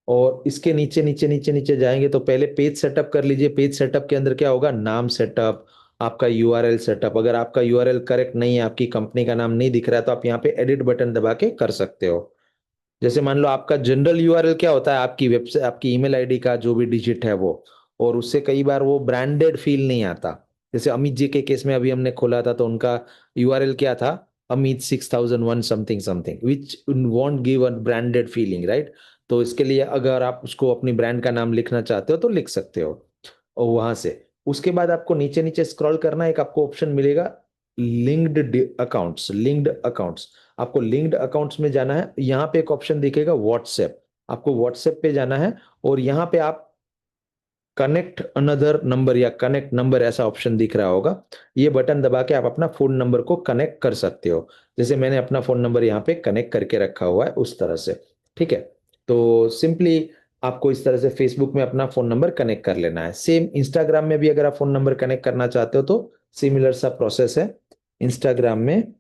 और इसके नीचे नीचे नीचे नीचे जाएंगे तो पहले पेज सेटअप कर लीजिए। पेज सेटअप के अंदर क्या होगा, नाम सेटअप, आपका यूआरएल सेटअप। अगर आपका यूआरएल करेक्ट नहीं है, आपकी कंपनी का नाम नहीं दिख रहा है, तो आप यहाँ पे एडिट बटन दबा के कर सकते हो। जैसे मान लो आपका जनरल यूआरएल क्या होता है, आपकी वेबसाइट, आपकी ईमेल आईडी का जो भी डिजिट है वो, और उससे कई बार वो ब्रांडेड फील नहीं आता। जैसे अमित जी के केस में अभी हमने खोला था, तो उनका यूआरएल क्या था, Amit 6001 something something, which want give a branded feeling, right. तो इसके लिए अगर आप उसको अपनी ब्रांड का नाम लिखना चाहते हो तो लिख सकते हो। और वहां से उसके बाद आपको नीचे नीचे स्क्रॉल करना, एक आपको ऑप्शन मिलेगा लिंक्ड अकाउंट्स, लिंक्ड अकाउंट्स। आपको लिंक्ड अकाउंट्स में जाना है, यहाँ पे एक ऑप्शन दिखेगा व्हाट्सएप, आपको व्हाट्सएप पे जाना है और यहाँ पे आप कनेक्ट अनदर नंबर या कनेक्ट नंबर ऐसा ऑप्शन दिख रहा होगा, ये बटन दबा के आप अपना फोन नंबर को कनेक्ट कर सकते हो। जैसे मैंने अपना फोन नंबर यहाँ पे कनेक्ट करके रखा हुआ है उस तरह से। ठीक है, तो सिंपली आपको इस तरह से फेसबुक में अपना फोन नंबर कनेक्ट कर लेना है। सेम इंस्टाग्राम में भी अगर आप फोन नंबर कनेक्ट करना चाहते हो तो सिमिलर सा प्रोसेस है। इंस्टाग्राम में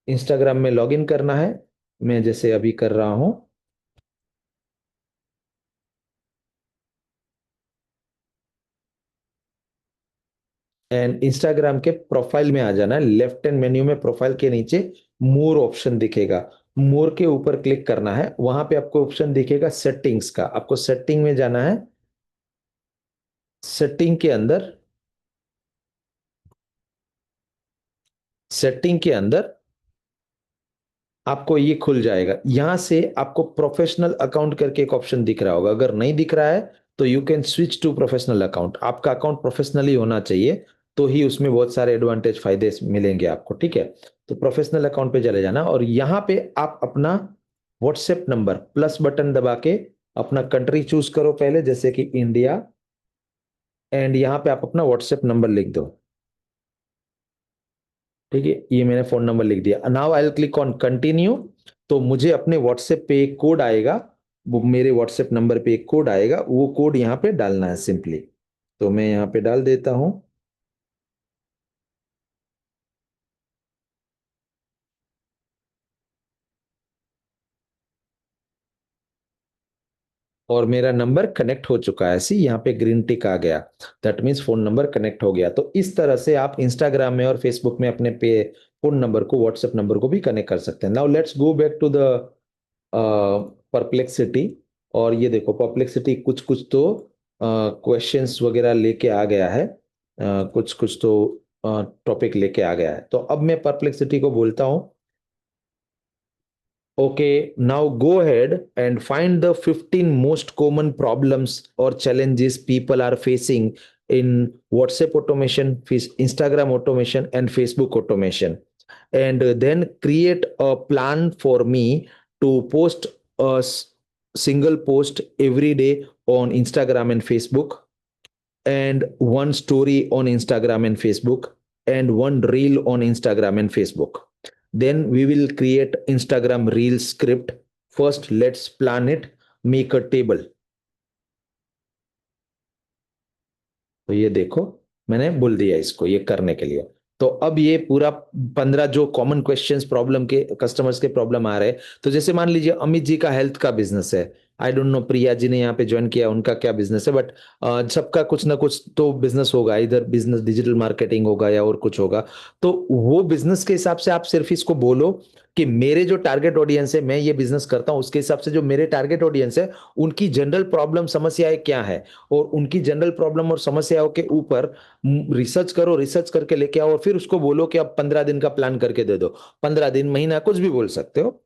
इंस्टाग्राम में लॉग इन करना है, मैं जैसे अभी कर रहा हूं। एंड इंस्टाग्राम के प्रोफाइल में आ जाना है, लेफ्ट हैंड मेन्यू में प्रोफाइल के नीचे मोर ऑप्शन दिखेगा, मोर के ऊपर क्लिक करना है, वहां पे आपको ऑप्शन दिखेगा सेटिंग्स का, आपको सेटिंग में जाना है। सेटिंग के अंदर सेटिंग के अंदर आपको ये खुल जाएगा, यहां से आपको प्रोफेशनल अकाउंट करके एक ऑप्शन दिख रहा होगा, अगर नहीं दिख रहा है तो you can switch to professional account. आपका अकाउंट प्रोफेशनली होना चाहिए, तो ही उसमें बहुत सारे एडवांटेज फायदे मिलेंगे आपको। ठीक है, तो प्रोफेशनल अकाउंट पे चले जाना और यहाँ पे आप अपना व्हाट्सएप नंबर प्लस बटन दबा के अपना कंट्री चूज करो पहले, जैसे कि इंडिया, एंड यहाँ पे आप अपना व्हाट्सएप नंबर लिख दो। ठीक है, ये मैंने फोन नंबर लिख दिया। Now I will click on continue. तो मुझे अपने व्हाट्सएप पे एक कोड आएगा, वो मेरे व्हाट्सएप नंबर पे एक कोड आएगा, वो कोड यहाँ पे डालना है सिंपली। तो मैं यहाँ पे डाल देता हूँ और मेरा नंबर कनेक्ट हो चुका है। सी यहाँ पे ग्रीन टिक आ गया, that means phone number connect हो गया। तो इस तरह से आप इंस्टाग्राम में और फेसबुक में अपने पे फोन नंबर को, व्हाट्सएप नंबर को भी कनेक्ट कर सकते हैं। Now let's go back to the Perplexity. और ये देखो परप्लेक्सिटी कुछ कुछ तो क्वेश्चंस वगैरह लेके आ गया है, कुछ कुछ तो टॉपिक लेके आ गया है। तो अब मैं परप्लेक्सिटी को बोलता हूँ, okay, now go ahead and find the 15 most common problems or challenges people are facing in WhatsApp automation, Instagram automation, and Facebook automation. And then create a plan for me to post a single post every day on Instagram and Facebook, and one story on Instagram and Facebook, and one reel on Instagram and Facebook. Then we will create Instagram reel script. First, let's plan it, make a table. तो ये देखो मैंने बोल दिया इसको ये करने के लिए। तो अब ये पूरा 15 जो कॉमन क्वेश्चंस प्रॉब्लम के कस्टमर्स के प्रॉब्लम आ रहे हैं, तो जैसे मान लीजिए अमित जी का हेल्थ का बिजनेस है, आई डोंट नो प्रिया जी ने यहाँ पे ज्वाइन किया उनका क्या बिजनेस है, बट सबका कुछ ना कुछ तो बिजनेस होगा, इधर बिजनेस डिजिटल मार्केटिंग होगा या और कुछ होगा। तो वो बिजनेस के हिसाब से आप सिर्फ इसको बोलो कि मेरे जो टारगेट ऑडियंस है, मैं ये बिजनेस करता हूँ, उसके हिसाब से जो मेरे टारगेट ऑडियंस है उनकी जनरल प्रॉब्लम समस्याएं क्या है, और उनकी जनरल प्रॉब्लम और समस्याओं के ऊपर रिसर्च करो, रिसर्च करके लेके आओ और फिर उसको बोलो कि अब 15 दिन का प्लान करके दे दो। 15 दिन, महीना, कुछ भी बोल सकते हो।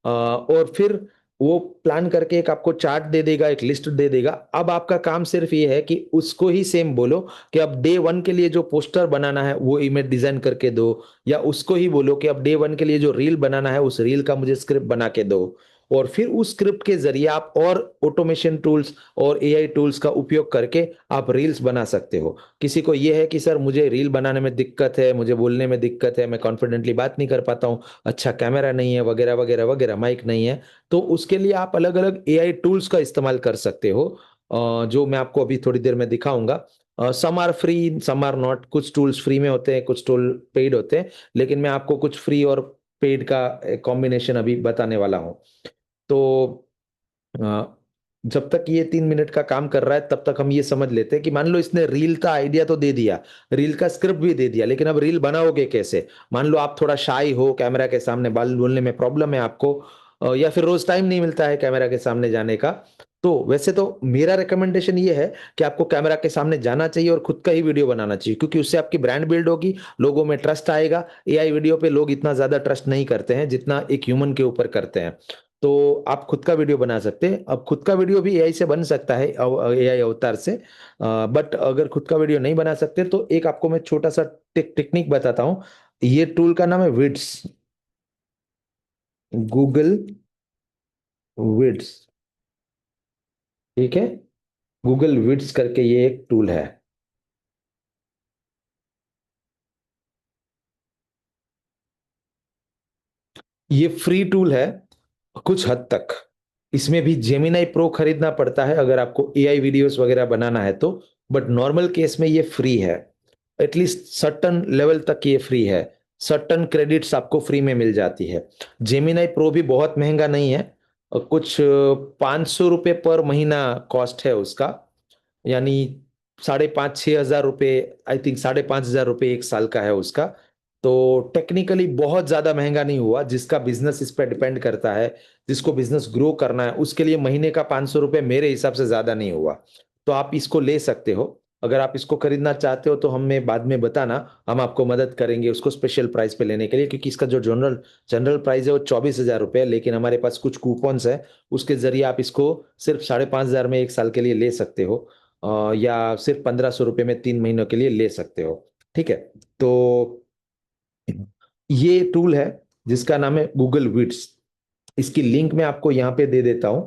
और फिर वो प्लान करके एक आपको चार्ट दे देगा, एक लिस्ट दे देगा। अब आपका काम सिर्फ ये है कि उसको ही सेम बोलो कि अब डे 1 के लिए जो पोस्टर बनाना है वो इमेज डिजाइन करके दो, या उसको ही बोलो कि अब डे 1 के लिए जो रील बनाना है उस रील का मुझे स्क्रिप्ट बना के दो। और फिर उस स्क्रिप्ट के जरिए आप और ऑटोमेशन टूल्स और एआई टूल्स का उपयोग करके आप रील्स बना सकते हो। किसी को यह है कि सर मुझे रील बनाने में दिक्कत है, मुझे बोलने में दिक्कत है, मैं कॉन्फिडेंटली बात नहीं कर पाता हूँ, अच्छा कैमरा नहीं है, वगैरह वगैरह वगैरह, माइक नहीं है, तो उसके लिए आप अलग अलग एआई टूल्स का इस्तेमाल कर सकते हो, जो मैं आपको अभी थोड़ी देर में दिखाऊंगा। Some are free, some are not, कुछ टूल्स फ्री में होते हैं, कुछ टूल पेड होते हैं, लेकिन मैं आपको कुछ फ्री और पेड का कॉम्बिनेशन अभी बताने वाला हूँ। तो अ, जब तक ये 3 मिनट का काम कर रहा है तब तक हम ये समझ लेते हैं कि मान लो इसने रील का आइडिया तो दे दिया, रील का स्क्रिप्ट भी दे दिया, लेकिन अब रील बनाओगे कैसे? मान लो आप थोड़ा शाई हो, कैमरा के सामने बाल बोलने में प्रॉब्लम है आपको, या फिर रोज टाइम नहीं मिलता है कैमरा के सामने जाने का। तो वैसे तो मेरा रिकमेंडेशन ये है कि आपको कैमरा के सामने जाना चाहिए और खुद का ही वीडियो बनाना चाहिए, क्योंकि उससे आपकी ब्रांड बिल्ड होगी, लोगों में ट्रस्ट आएगा। एआई वीडियो पे लोग इतना ज्यादा ट्रस्ट नहीं करते हैं जितना एक ह्यूमन के ऊपर करते हैं। तो आप खुद का वीडियो बना सकते हैं। अब खुद का वीडियो भी एआई से बन सकता है, एआई अवतार से। बट अगर खुद का वीडियो नहीं बना सकते तो एक आपको मैं छोटा सा टेक्निक बताता हूँ। ये टूल का नाम है विड्स, गूगल विड्स। ठीक है, गूगल विड्स करके ये एक टूल है। ये फ्री टूल है कुछ हद तक। इसमें भी जेमिनाई प्रो खरीदना पड़ता है अगर आपको एआई वीडियोस वगैरह बनाना है तो। बट नॉर्मल केस में ये फ्री है। एटलीस्ट सर्टन लेवल तक ये फ्री है। सर्टन क्रेडिट्स आपको फ्री में मिल जाती है। जेमिनाई प्रो भी बहुत महंगा नहीं है, और कुछ 500 रुपये पर महीना कॉस्ट है उसका। यानी 5,500 6,000 रुपये, आई थिंक 5,500 रुपये एक साल का है उसका। तो टेक्निकली बहुत ज्यादा महंगा नहीं हुआ। जिसका बिजनेस इस पर डिपेंड करता है, जिसको बिजनेस ग्रो करना है, उसके लिए महीने का 500 रुपये मेरे हिसाब से ज्यादा नहीं हुआ। तो आप इसको ले सकते हो। अगर आप इसको खरीदना चाहते हो तो हमें बाद में बताना, हम आपको मदद करेंगे उसको स्पेशल प्राइस पे लेने के लिए। क्योंकि इसका जो जनरल जनरल प्राइस है वो 24,000 रुपये है, लेकिन हमारे पास कुछ कूपन्स है, उसके जरिए आप इसको सिर्फ 5,500 में एक साल के लिए ले सकते हो। या सिर्फ 1,500 रुपये में 3 महीनों के लिए ले सकते हो। ठीक है। तो ये टूल है जिसका नाम है गूगल विड्स। इसकी लिंक मैं आपको यहां पे दे देता हूं,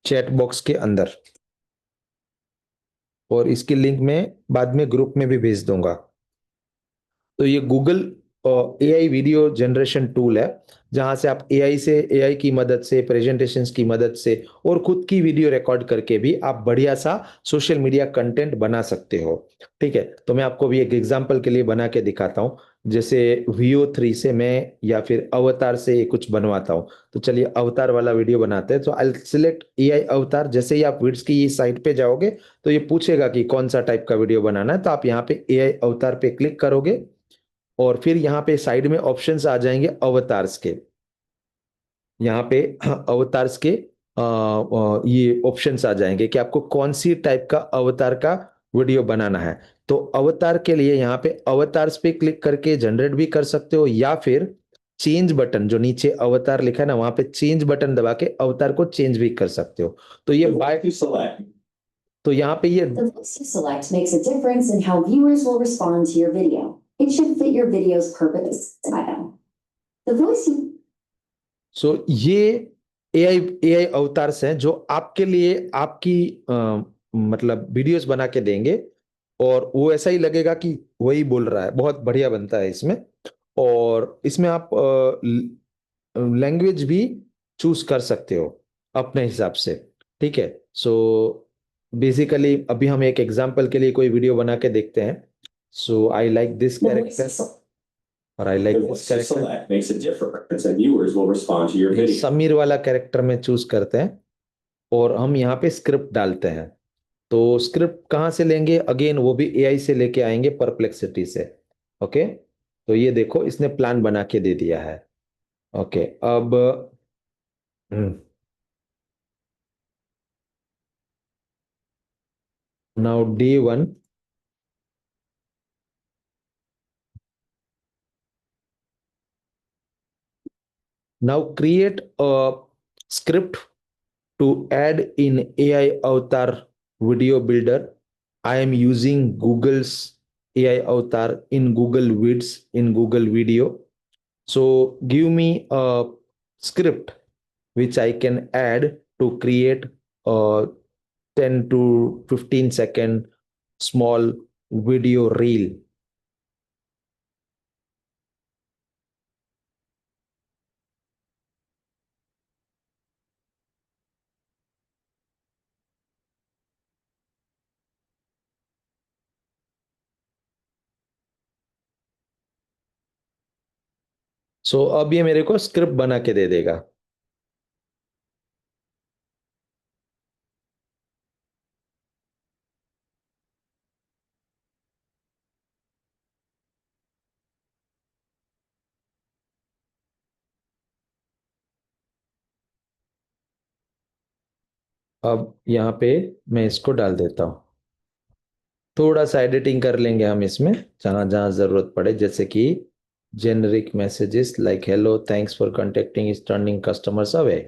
चैट बॉक्स के अंदर। और इसकी लिंक मैं बाद में ग्रुप में भी भेज दूंगा। तो ये Google AI video generation tool है, जहां से आप एआई की मदद से, प्रेजेंटेशंस की मदद से और खुद की वीडियो रिकॉर्ड करके भी आप बढ़िया सा सोशल मीडिया कंटेंट बना सकते हो। ठीक है, तो मैं आपको भी एक एग्जांपल के लिए बना के दिखाता हूँ। जैसे VO3 से मैं या फिर अवतार से कुछ बनवाता हूँ। तो चलिए अवतार वाला वीडियो बनाते हैं। तो आई सिलेक्ट एआई अवतार। जैसे ही आप विड्स की इस साइट पे जाओगे तो ये पूछेगा कि कौन सा टाइप का वीडियो बनाना है। तो आप यहाँ पे एआई अवतार पे क्लिक करोगे और फिर यहाँ पे साइड में ऑप्शंस आ जाएंगे अवतार्स के। यहाँ पे अवतार्स के ये ऑप्शंस आ जाएंगे कि आपको कौन सी टाइप का अवतार का वीडियो बनाना है। तो अवतार के लिए यहाँ पे अवतार्स पे क्लिक करके जनरेट भी कर सकते हो, या फिर चेंज बटन जो नीचे अवतार लिखा है ना, वहां पे चेंज बटन दबा के अवतार को चेंज भी कर सकते हो। तो ये बाय तो यहाँ पे ये The voice you select makes a difference in how viewers will respond to your video. It should fit your video's purpose style. The voice you ये एआई एआई अवतार्स हैं जो आपके लिए आपकी मतलब वीडियोस बना के देंगे। और वो ऐसा ही लगेगा कि वही बोल रहा है। बहुत बढ़िया बनता है इसमें। और इसमें आप लैंग्वेज भी चूज कर सकते हो अपने हिसाब से। ठीक है। सो बेसिकली अभी हम एक एग्जांपल के लिए कोई वीडियो बना के देखते हैं। So I like this the voice character you और I like The this voice you character. select makes a difference and viewers will respond to your video. Sameer वाला कैरेक्टर में चूज करते हैं और हम यहाँ पे स्क्रिप्ट डालते हैं। तो स्क्रिप्ट कहाँ से लेंगे? अगेन वो भी एआई से लेके आएंगे, परप्लेक्सिटी से। ओके। तो ये देखो इसने प्लान बना के दे दिया है। ओके। अब now D1। Now create a script to add in AI Avatar Video Builder. I am using Google's AI Avatar in Google Vids in Google Video. So give me a script which I can add to create a 10 to 15 second small video reel. अब ये मेरे को script बना के दे देगा। अब यहाँ पे मैं इसको डाल देता हूँ। थोड़ा सा एडिटिंग कर लेंगे हम इसमें, जहां जहां जरूरत पड़े। जैसे कि generic messages like hello thanks for contacting is turning customers away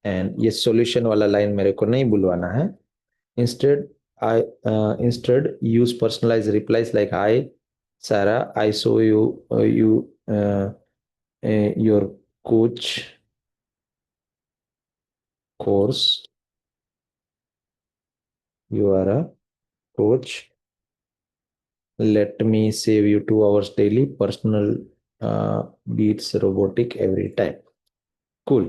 and ये solution वाला line मेरे को नहीं बुलवाना है. Instead use personalized replies like hi Sarah, I saw your coach course. You are a coach. Let me save you 2 hours daily. Personal beats robotic every time. Cool.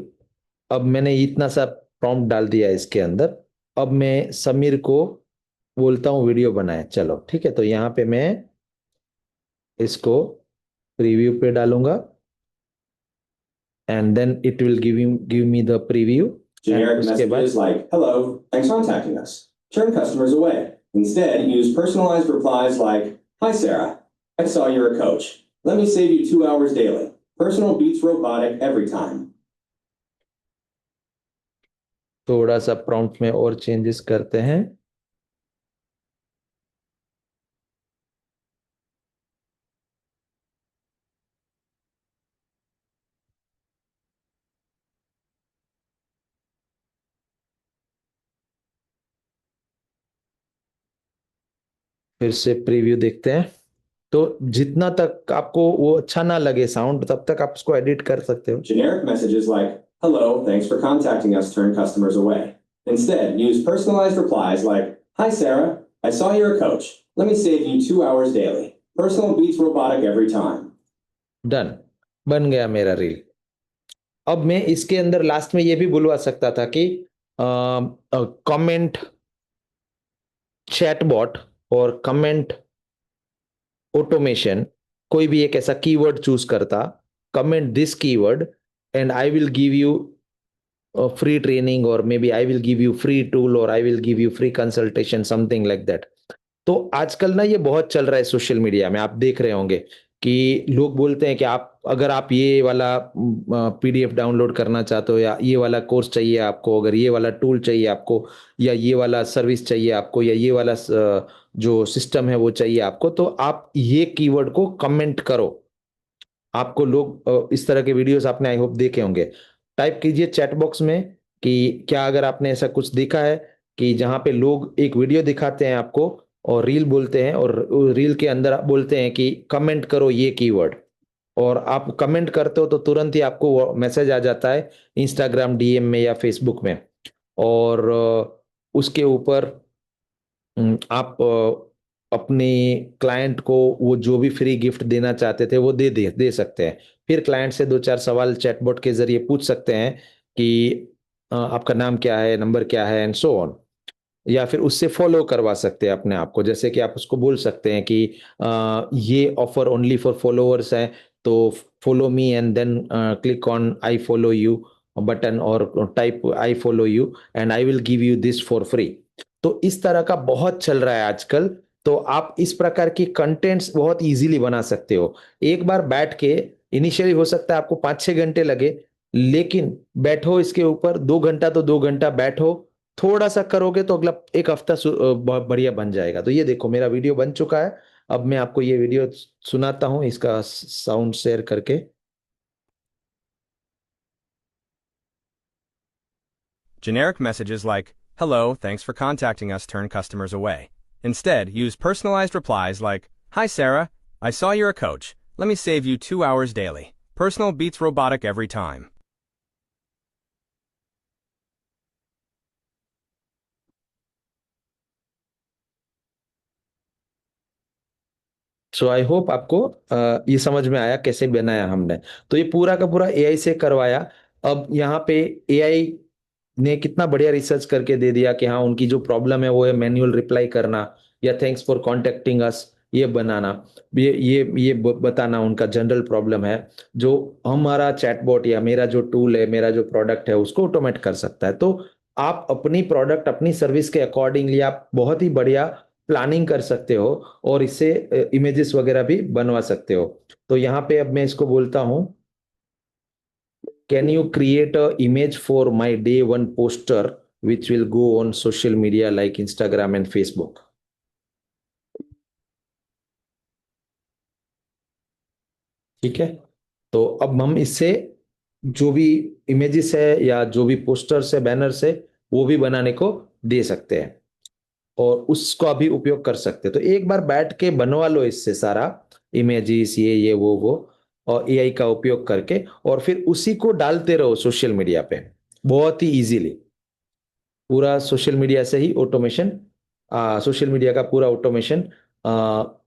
अब मैंने इतना सा प्रॉम्प्ट डाल दिया इसके अंदर. अब मैं समीर को बोलता हूँ वीडियो बनाए. चलो ठीक है. तो यहाँ पे मैं इसको प्रीव्यू पे डालूंगा and then it will give me the preview. Generic And उसके बाद messages like, hello, thanks for contacting us. Turn customers away. Instead, use personalized replies like, hi Sarah, I saw you're a coach. Let me save you 2 hours daily. Personal beats robotic every time. थोड़ा सा prompt में और changes करते हैं. फिर से preview देखते हैं. तो जितना तक आपको वो अच्छा ना लगे साउंड तब तक आप उसको एडिट कर सकते हो. Generic messages like, hello, thanks for contacting us, turn customers away. Instead, use personalized replies like, hi Sarah, I saw you're a coach. Let me save you 2 hours daily. Personal beats robotic every time. Done. बन गया मेरा reel. अब मैं इसके अंदर last में ये भी बुलवा सकता था कि कमेंट चैटबॉट और कमेंट ऑटोमेशन कोई भी एक ऐसा कीवर्ड चूज करता. Comment this keyword and I will give you free training or maybe I will give you free tool or I will give you free consultation something like that. तो आजकल ना ये बहुत चल रहा है सोशल मीडिया में. आप देख रहे होंगे कि लोग बोलते हैं कि अगर आप ये वाला पीडीएफ डाउनलोड करना चाहते हो या ये वाला कोर्स चाहिए आपको, अगर ये वाला टूल चाहिए आपको या ये वाला सर्विस चाहिए आपको या ये वाला जो सिस्टम है वो चाहिए आपको, तो आप ये कीवर्ड को कमेंट करो. आपको लोग इस तरह के वीडियोस आपने आई होप देखे होंगे. टाइप कीजिए चैट बॉक्स में कि क्या अगर आपने ऐसा कुछ देखा है कि जहां पे लोग एक वीडियो दिखाते हैं आपको और रील बोलते हैं और रील के अंदर आप बोलते हैं कि कमेंट करो ये कीवर्ड, और आप कमेंट करते हो तो तुरंत ही आपको मैसेज आ जाता है इंस्टाग्राम डीएम में या फेसबुक में, और उसके ऊपर आप अपने क्लाइंट को वो जो भी फ्री गिफ्ट देना चाहते थे वो दे सकते हैं. फिर क्लाइंट से 2-4 सवाल चैटबॉट के जरिए पूछ सकते हैं कि आपका नाम क्या है, नंबर क्या है एंड सो ऑन. या फिर उससे फॉलो करवा सकते हैं अपने आप को. जैसे कि आप उसको बोल सकते हैं कि ये ऑफर ओनली फॉर फॉलोअर्स है, तो follow me and then click on I follow you button और type I follow you and I will give you this for free. तो इस तरह का बहुत चल रहा है आजकल. तो आप इस प्रकार की कंटेंट्स बहुत इजीली बना सकते हो. एक बार बैठ के, इनिशियली हो सकता है आपको 5-6 घंटे लगे, लेकिन बैठो इसके ऊपर 2 घंटा तो 2 घंटा बैठो, थोड़ा सा करोगे तो अगला एक हफ्ता बहुत बढ़िया बन जाएगा. तो ये देखो मेरा वीडियो बन चुका है. अब मैं आपको ये वीडियो सुनाता हूँ इसका साउंड शेयर करके. Generic messages like, hello, thanks for contacting us, turn customers away. Instead, use personalized replies like, hi Sarah, I saw you're a coach. Let me save you 2 hours daily. Personal beats robotic every time. So I hope आपको ये समझ में आया कैसे बनाया हमने. तो ये पूरा का पूरा एआई से करवाया. अब यहाँ पे एआई ने कितना बढ़िया रिसर्च करके दे दिया कि हाँ उनकी जो प्रॉब्लम है वो है मैन्युअल रिप्लाई करना या थैंक्स फॉर कॉन्टेक्टिंग अस ये बनाना, ये बताना उनका जनरल प्रॉब्लम है, जो हमारा चैटबॉट या मेरा जो टूल है, मेरा जो प्रोडक्ट है उसको ऑटोमेट कर सकता है. तो आप अपनी प्रोडक्ट अपनी सर्विस के अकॉर्डिंगली आप बहुत ही बढ़िया प्लानिंग कर सकते हो और इससे इमेजेस वगैरह भी बनवा सकते हो. तो यहाँ पे अब मैं इसको बोलता हूँ, can you create a image for my day one poster which will go on social media like Instagram and Facebook. ठीक है, तो अब हम इससे जो भी इमेजेस है या जो भी पोस्टर्स है, बैनर्स है, वो भी बनाने को दे सकते हैं और उसका भी उपयोग कर सकते हैं। तो एक बार बैठ के बनवा लो इससे सारा इमेजेस, ये वो और एआई का उपयोग करके, और फिर उसी को डालते रहो सोशल मीडिया पे बहुत ही इजीली। पूरा सोशल मीडिया से ही ऑटोमेशन, सोशल मीडिया का पूरा ऑटोमेशन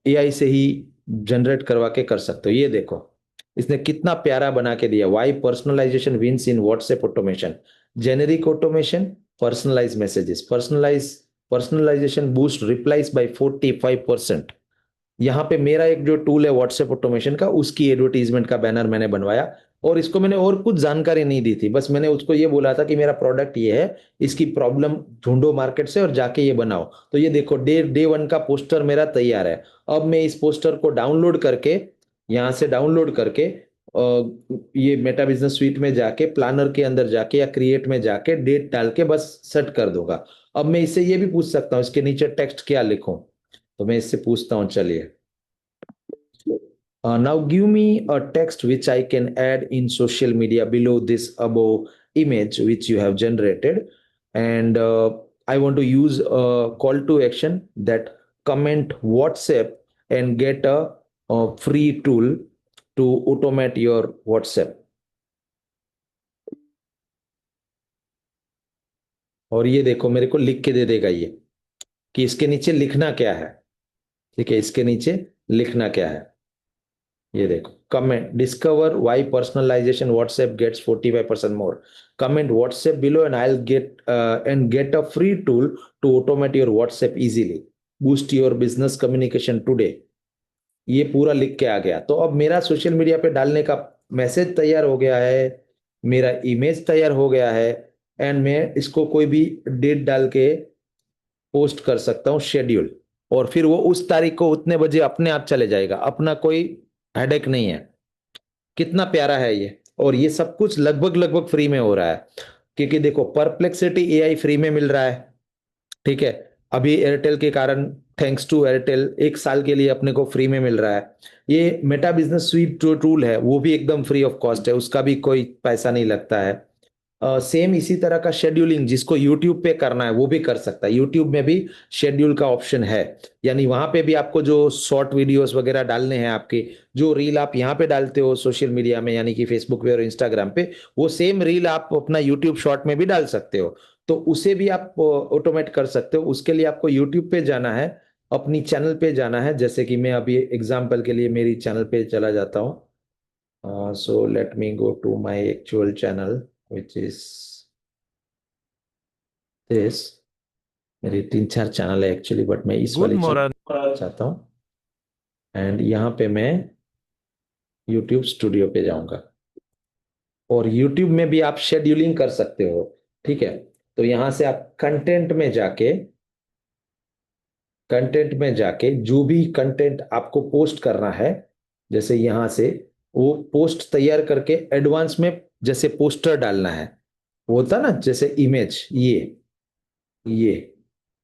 एआई से ही जनरेट करवा के कर सकते हो। ये देखो इसने कितना प्यारा बना के दिया, why personalisation wins in WhatsApp automation, generic automation, personalise messages, personalisation boost replies by 45%। यहाँ पे मेरा एक जो टूल है व्हाट्सएप ऑटोमेशन का, उसकी एडवर्टीजमेंट का बैनर मैंने बनवाया, और इसको मैंने और कुछ जानकारी नहीं दी थी, बस मैंने उसको ये बोला था कि मेरा प्रोडक्ट ये है, इसकी प्रॉब्लम ढूंढो मार्केट से और जाके ये बनाओ। तो ये देखो डे वन का पोस्टर मेरा तैयार है। अब मैं इस पोस्टर को डाउनलोड करके, यहाँ से डाउनलोड करके ये मेटा बिजनेस स्वीट में जाके, प्लानर के अंदर जाके या क्रिएट में जाके डेट डाल के बस सेट कर दूंगा। अब मैं इससे ये भी पूछ सकता हूँ इसके नीचे टेक्स्ट क्या लिखूं, तो मैं इससे पूछता हूँ, चलिए now give me a text which I can add in social media below this above image which you have generated, and I want to use a call to action that comment WhatsApp and get a free tool to automate your WhatsApp. और ये देखो मेरे को लिख के दे देगा ये कि इसके नीचे लिखना क्या है। ठीक है, इसके नीचे लिखना क्या है, ये देखो comment discover why personalization WhatsApp gets 45% more, comment WhatsApp below and I will get a free tool to automate your WhatsApp easily, boost your business communication today. ये पूरा लिख के आ गया। तो अब मेरा सोशल मीडिया पे डालने का मैसेज तैयार हो गया है, मेरा इमेज तैयार हो गया है, एंड मैं इसको कोई भी डेट डाल के पोस्ट कर सकता हूँ, शेड्यूल, और फिर वो उस तारीख को उतने बजे अपने आप चले जाएगा, अपना कोई हेडेक नहीं है। कितना प्यारा है ये, और ये सब कुछ लगभग लगभग फ्री में हो रहा है, क्योंकि देखो परप्लेक्सिटी एआई फ्री में मिल रहा है। ठीक है, अभी एयरटेल के कारण, थैंक्स टू एयरटेल, 1 साल के लिए अपने को फ्री में मिल रहा है। ये मेटा बिजनेस स्वीट जो टूल है वो भी एकदम फ्री ऑफ कॉस्ट है, उसका भी कोई पैसा नहीं लगता है। सेम इसी तरह का शेड्यूलिंग जिसको यूट्यूब पे करना है वो भी कर सकता है। यूट्यूब में भी शेड्यूल का ऑप्शन है, यानी वहां पे भी आपको जो शॉर्ट वीडियोस वगैरह डालने हैं, आपके जो रील आप यहाँ पे डालते हो सोशल मीडिया में, यानी कि फेसबुक पे और इंस्टाग्राम पे, वो सेम रील आप अपना यूट्यूब शॉर्ट में भी डाल सकते हो। तो उसे भी आप ऑटोमेट कर सकते हो। उसके लिए आपको यूट्यूब पे जाना है, अपनी चैनल पे जाना है, जैसे कि मैं अभी एग्जाम्पल के लिए मेरी चैनल पे चला जाता हूँ। So let me go to my actual channel which is this। मेरी 3-4 चैनल है एक्चुअली, बट मैं इस वाले चैनल चाहता हूँ, एंड यहाँ पे मैं YouTube स्टूडियो पे जाऊंगा, और YouTube में भी आप शेड्यूलिंग कर सकते हो। ठीक है, तो यहाँ से आप कंटेंट में जाके जो भी कंटेंट आपको पोस्ट करना है, जैसे यहाँ से वो पोस्ट तैयार करके एडवांस में जैसे पोस्टर डालना है, वो होता ना जैसे इमेज, ये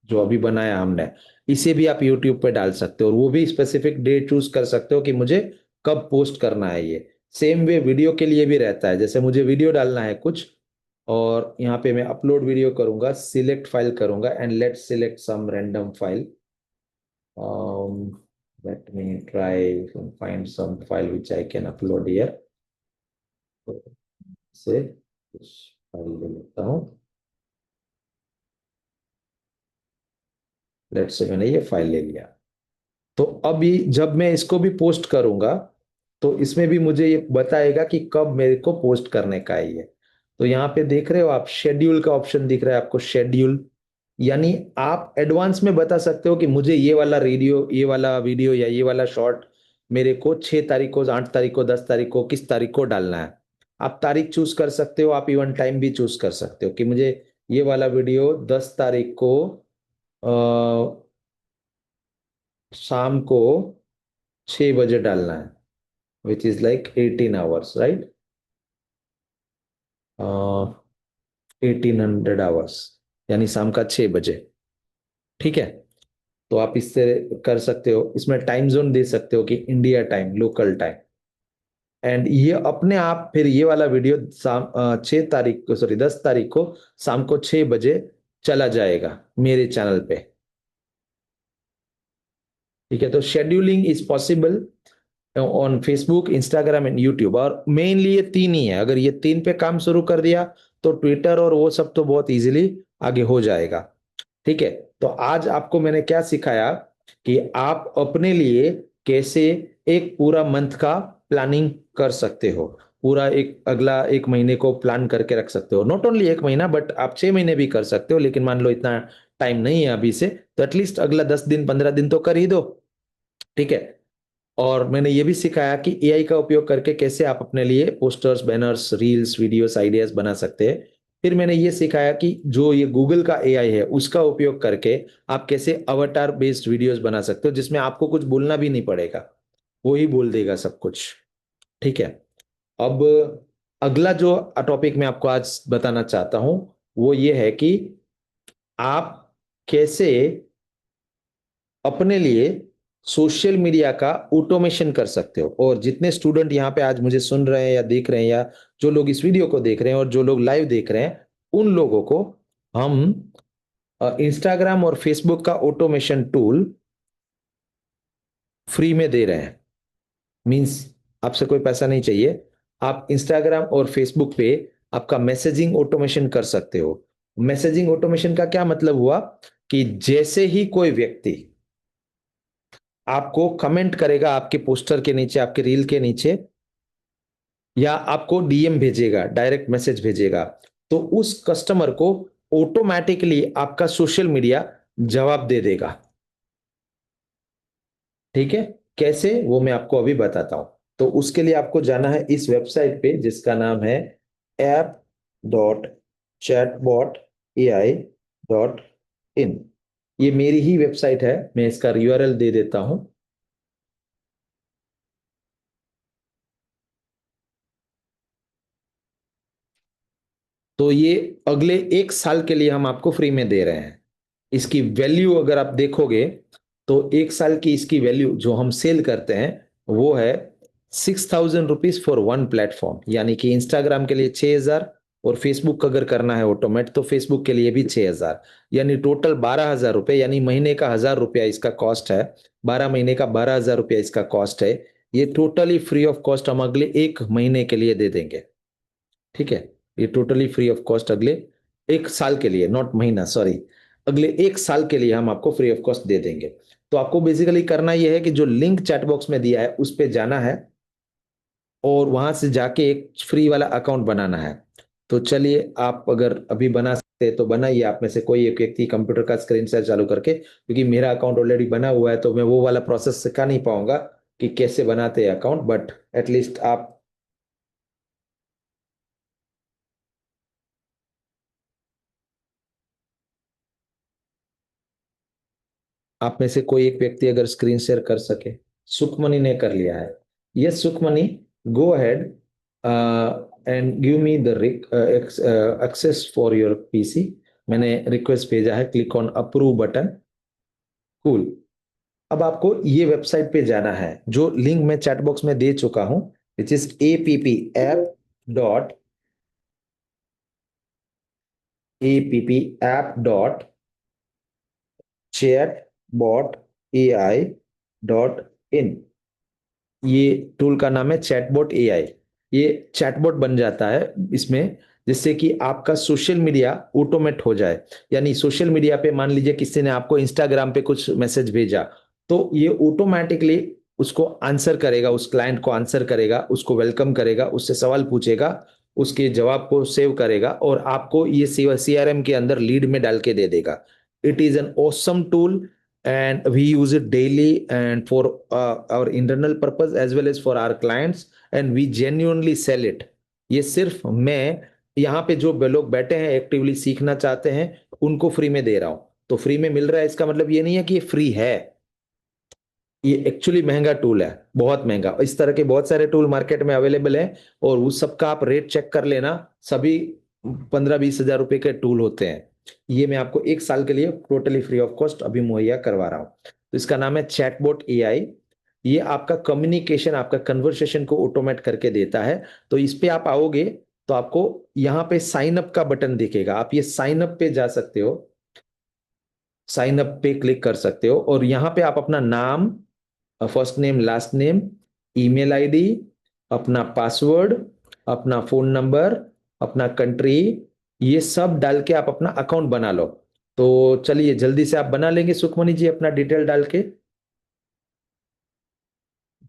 जो अभी बनाया हमने, इसे भी आप YouTube पे डाल सकते हो, और वो भी स्पेसिफिक डे चूज कर सकते हो कि मुझे कब पोस्ट करना है। ये सेम वे वीडियो के लिए भी रहता है, जैसे मुझे वीडियो डालना है कुछ, और यहाँ पे मैं अपलोड वीडियो करूंगा, सिलेक्ट फाइल करूंगा, and let's select some random file. let me try and find some file which I can upload here। से कुछ फाइल ले लेता हूँ, लेट्स से मैंने ये फाइल ले लिया। तो अभी जब मैं इसको भी पोस्ट करूंगा तो इसमें भी मुझे ये बताएगा कि कब मेरे को पोस्ट करने का है ये। तो यहाँ पे देख रहे हो आप, शेड्यूल का ऑप्शन दिख रहा है आपको, शेड्यूल, यानी आप एडवांस में बता सकते हो कि मुझे ये वाला वीडियो या ये वाला शॉर्ट मेरे को 6 तारीख को, 8 तारीख को, 10 तारीख को, किस तारीख को डालना है। आप तारीख चूज कर सकते हो, आप इवन टाइम भी चूज कर सकते हो कि मुझे ये वाला वीडियो 10 तारीख को शाम को 6 बजे डालना है, which is like 18 hours, right, 1800 hours, यानी शाम का 6 बजे। ठीक है, तो आप इससे कर सकते हो। इसमें टाइम जोन दे सकते हो कि India time, local time, and ये अपने आप फिर ये वाला वीडियो 6 तारीख को, सॉरी 10 तारीख को शाम को 6 बजे चला जाएगा मेरे चैनल पे। ठीक है, तो scheduling is possible on Facebook, Instagram and YouTube, और मेनली ये तीन ही है। अगर ये तीन पे काम शुरू कर दिया तो ट्विटर और वो सब तो बहुत इजीली आगे हो जाएगा। ठीक है, तो आज आपको मैंने क्या सिखाया कि आप अपने लिए कैसे एक पूरा मंथ का प्लानिंग कर सकते हो, पूरा एक अगला 1 महीने को प्लान करके रख सकते हो। नॉट ओनली 1 महीना, बट आप 6 महीने भी कर सकते हो, लेकिन मान लो इतना टाइम नहीं है अभी से, तो एटलीस्ट अगला 10 दिन 15 दिन तो कर ही दो। ठीक है, और मैंने ये भी सिखाया कि एआई का उपयोग करके कैसे आप अपने लिए posters, banners, reels, videos, ideas बना सकते हैं। फिर मैंने ये सिखाया कि जो ये गूगल का एआई है उसका उपयोग करके आप कैसे अवतार बेस्ड वीडियोस बना सकते हो, जिसमें आपको कुछ बोलना भी नहीं पड़ेगा, वो ही बोल देगा सब कुछ। ठीक है, अब अगला जो टॉपिक मैं आपको आज बताना चाहता हूं वो ये है कि आप कैसे अपने लिए सोशल मीडिया का ऑटोमेशन कर सकते हो। और जितने स्टूडेंट यहाँ पे आज मुझे सुन रहे हैं या देख रहे हैं, या जो लोग इस वीडियो को देख रहे हैं और जो लोग लाइव देख रहे हैं, उन लोगों को हम इंस्टाग्राम और फेसबुक का ऑटोमेशन टूल फ्री में दे रहे हैं। मींस आपसे कोई पैसा नहीं चाहिए, आप इंस्टाग्राम और फेसबुक पे आपका मैसेजिंग ऑटोमेशन कर सकते हो। मैसेजिंग ऑटोमेशन का क्या मतलब हुआ कि जैसे ही कोई व्यक्ति आपको कमेंट करेगा आपके पोस्टर के नीचे, आपके रील के नीचे, या आपको डीएम भेजेगा, डायरेक्ट मैसेज भेजेगा, तो उस कस्टमर को ऑटोमेटिकली आपका सोशल मीडिया जवाब दे देगा। ठीक है, कैसे वो मैं आपको अभी बताता हूं। तो उसके लिए आपको जाना है इस वेबसाइट पे जिसका नाम है app.chatbotai.in। ये मेरी ही वेबसाइट है, मैं इसका यूआरएल दे देता हूं। तो ये अगले 1 साल के लिए हम आपको फ्री में दे रहे हैं। इसकी वैल्यू अगर आप देखोगे तो 1 साल की इसकी वैल्यू जो हम सेल करते हैं वो है 6,000 रुपीज फॉर वन प्लेटफॉर्म। यानी कि इंस्टाग्राम के लिए 6,000, और फेसबुक अगर करना है ऑटोमेट तो फेसबुक के लिए भी 6,000, यानी टोटल 12,000 रुपये, यानी महीने का 1,000 रुपया इसका कॉस्ट है। 12 महीने का 12,000 रुपया इसका कॉस्ट है। ये टोटली फ्री ऑफ कॉस्ट हम अगले 1 महीने के लिए दे देंगे। ठीक है, ये टोटली फ्री ऑफ कॉस्ट अगले 1 साल के लिए, नॉट महीना, सॉरी, अगले 1 साल के लिए हम आपको फ्री ऑफ कॉस्ट दे देंगे। तो आपको बेसिकली करना यह है कि जो लिंक चैट बॉक्स में दिया है उस पर जाना है और वहां से जाके एक फ्री वाला अकाउंट बनाना है। तो चलिए, आप अगर अभी बना सकते हैं तो बनाइए, आप में से कोई एक व्यक्ति कंप्यूटर का स्क्रीन शेयर चालू करके, क्योंकि मेरा अकाउंट ऑलरेडी बना हुआ है तो मैं वो वाला प्रोसेस सिखा नहीं पाऊंगा कि कैसे बनाते हैं अकाउंट, बट एटलीस्ट आप में से कोई एक व्यक्ति अगर स्क्रीन शेयर कर सके। सुखमणि ने कर लिया है। Yes Sukhmani, go ahead and give me the access for your PC. मैंने रिक्वेस्ट भेजा है, click on approve button. Cool. अब आपको ये वेबसाइट पे जाना है जो लिंक मैं चैट बॉक्स में दे चुका हूं, विच इज app.chatbot.ai.in। ये टूल का नाम है चैटबॉट एआई। ये चैटबॉट बन जाता है इसमें, जिससे कि आपका सोशल मीडिया ऑटोमेट हो जाए। यानी सोशल मीडिया पे मान लीजिए किसी ने आपको इंस्टाग्राम पे कुछ मैसेज भेजा, तो ये ऑटोमेटिकली उसको आंसर करेगा, उस क्लाइंट को आंसर करेगा, उसको वेलकम करेगा, उससे सवाल पूछेगा, उसके जवाब को सेव करेगा और आपको ये सीआरएम के अंदर लीड में डाल के दे देगा। It is an awesome tool and we use it daily and for our internal purpose as well as for our clients, and we genuinely sell it। ये सिर्फ मैं यहाँ पे जो लोग बैठे हैं एक्टिवली सीखना चाहते हैं उनको फ्री में दे रहा हूं। तो फ्री में मिल रहा है इसका मतलब ये नहीं है कि ये फ्री है, ये एक्चुअली महंगा टूल है, बहुत महंगा। इस तरह के बहुत सारे टूल मार्केट में अवेलेबल है और उस सबका आप रेट चेक कर लेना, सभी 15-20 हजार रुपए के टूल होते हैं। ये मैं आपको 1 साल के लिए टोटली फ्री ऑफ कॉस्ट अभी मुहैया करवा रहा हूं। तो इसका नाम है चैटबॉट एआई। ये आपका कम्युनिकेशन, आपका कन्वर्सेशन को ऑटोमेट करके देता है। तो इस पे आप आओगे तो आपको यहाँ पे साइन अप का बटन दिखेगा, आप ये साइन अप पे जा सकते हो, साइन अप पे क्लिक कर सकते हो और यहाँ पे आप अपना नाम, first name last name, email ID, अपना पासवर्ड, अपना फोन नंबर, अपना कंट्री, ये सब डाल के आप अपना अकाउंट बना लो। तो चलिए जल्दी से आप बना लेंगे सुखमणि जी अपना डिटेल डाल के।